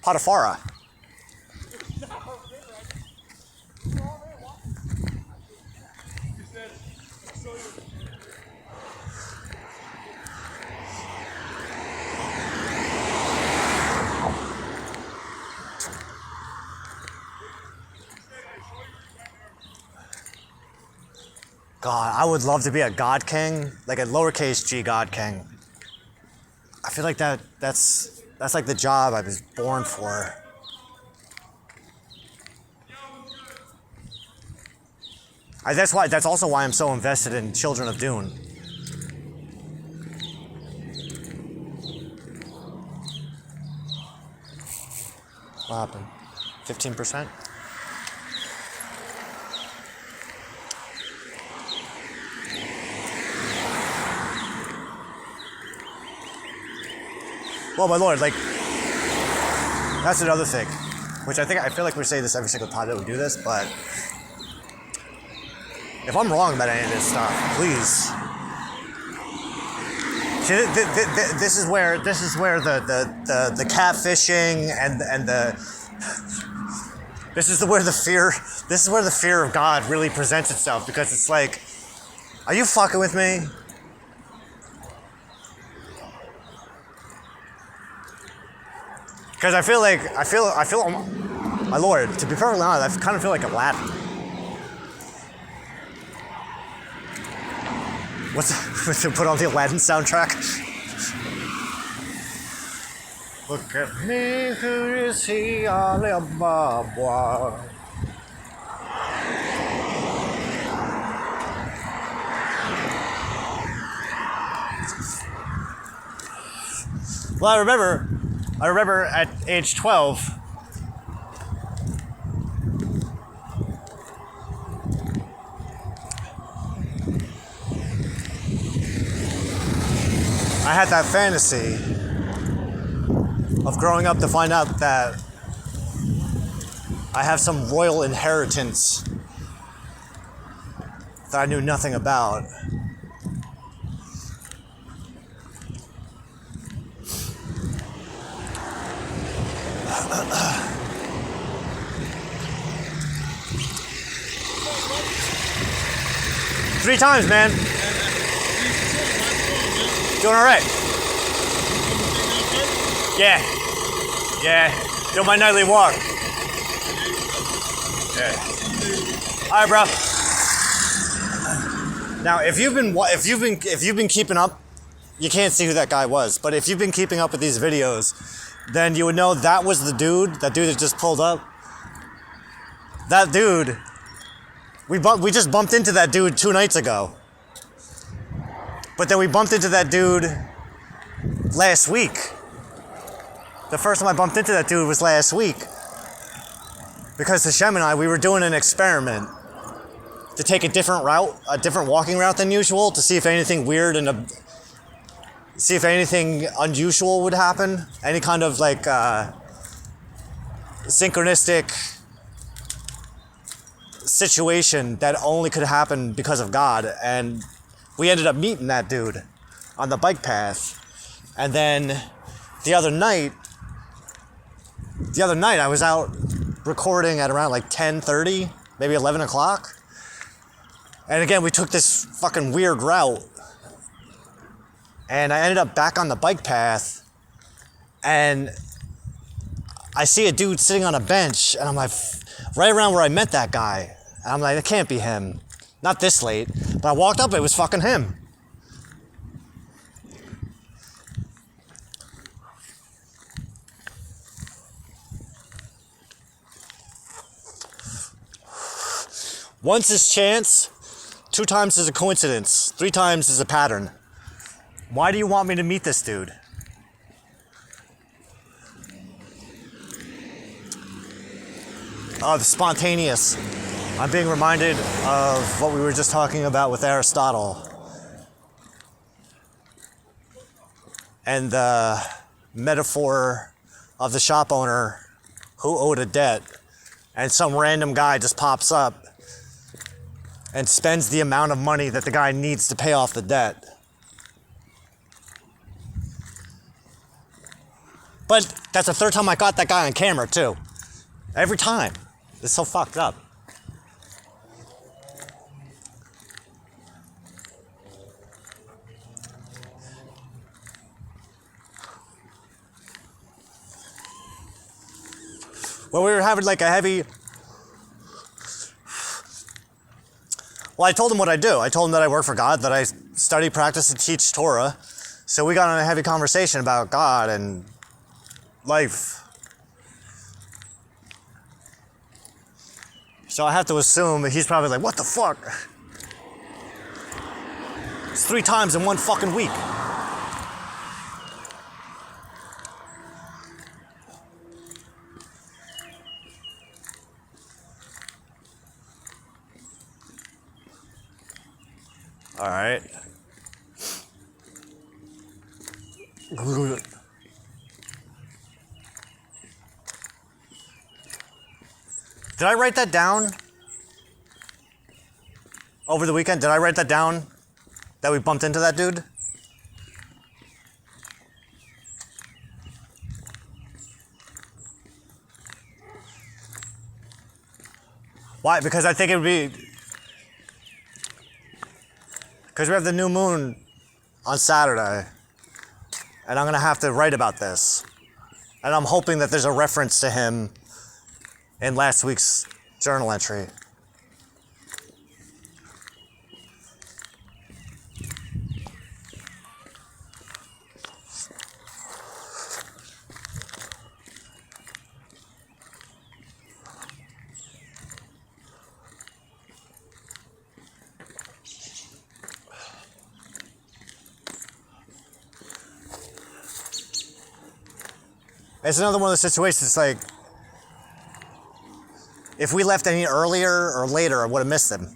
Potiphar. God, I would love to be a God King, like a lowercase g God King. I feel like that's like the job I was born for. That's also why I'm so invested in Children of Dune. What happened? 15%? Well, my lord, like, that's another thing, which I feel like we say this every single time that we do this, but if I'm wrong about any of this stuff, please. See, this is where the catfishing and the this is where the fear of God really presents itself, because it's like, are you fucking with me? Because I feel, my lord, to be perfectly honest, I kind of feel like Aladdin. What's to put on the Aladdin soundtrack? Look at me, who is he, Alibaba? Well, I remember at age 12, I had that fantasy of growing up to find out that I have some royal inheritance that I knew nothing about. Three times, man. Doing all right. Yeah. Doing my nightly walk. Yeah. All right, bro. Now, if you've been keeping up, you can't see who that guy was, but if you've been keeping up with these videos, then you would know that was that dude that just pulled up. That dude, we just bumped into that dude 2 nights ago. But then we bumped into that dude last week. The first time I bumped into that dude was last week. Because Hashem and I, we were doing an experiment to take a different walking route than usual, to see if anything weird and see if anything unusual would happen. Any kind of like synchronistic situation that only could happen because of God. And we ended up meeting that dude on the bike path. And then the other night I was out recording at around like 10:30, maybe 11 o'clock. And again, we took this fucking weird route. And I ended up back on the bike path. And I see a dude sitting on a bench. And I'm like, right around where I met that guy. And I'm like, it can't be him. Not this late. But I walked up, it was fucking him. Once is chance, 2 times is a coincidence, 3 times is a pattern. Why do you want me to meet this dude? The spontaneous. I'm being reminded of what we were just talking about with Aristotle. And the metaphor of the shop owner who owed a debt. And some random guy just pops up and spends the amount of money that the guy needs to pay off the debt. But that's the 3rd time I got that guy on camera too. Every time. It's so fucked up. Well, we were having like a heavy... Well, I told him what I do. I told him that I work for God, that I study, practice, and teach Torah. So we got on a heavy conversation about God and life. So I have to assume that he's probably like, what the fuck? It's 3 times in 1 fucking week. All right. Did I write that down over the weekend? Did I write that down that we bumped into that dude? Why? Because I think it would be... Because we have the new moon on Saturday, and I'm going to have to write about this. And I'm hoping that there's a reference to him in last week's journal entry. It's another one of those situations, like, if we left any earlier or later, I would have missed him.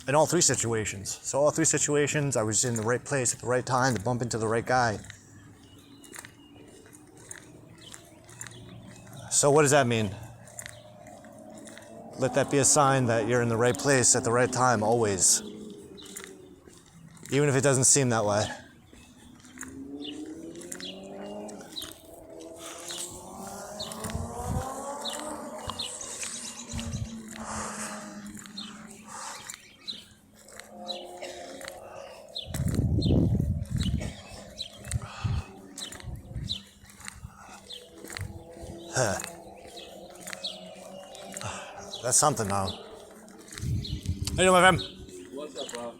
In all 3 situations. So all 3 situations, I was in the right place at the right time to bump into the right guy. So what does that mean? Let that be a sign that you're in the right place at the right time, always. Even if it doesn't seem that way. That's something now. How you doing, my friend? What's up, bro?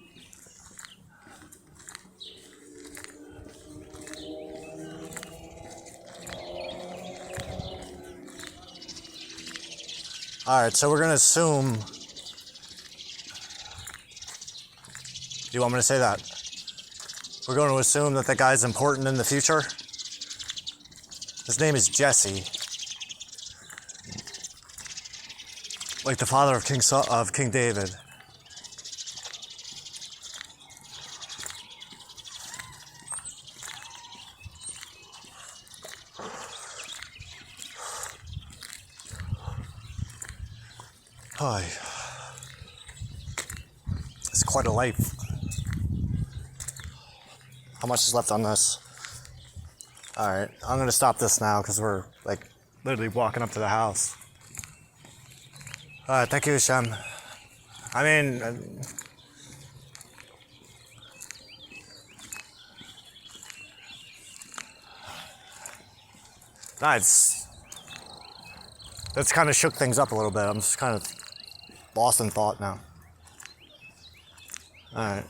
All right, so we're gonna assume. Do you want me to say that? We're going to assume that the guy's important in the future. His name is Jesse. Like the father of King David. Hi. It's quite a life. How much is left on this? All right, I'm gonna stop this now because we're like literally walking up to the house. Thank you, Sam. I mean, nice. That's kind of shook things up a little bit. I'm just kind of lost in thought now. All right.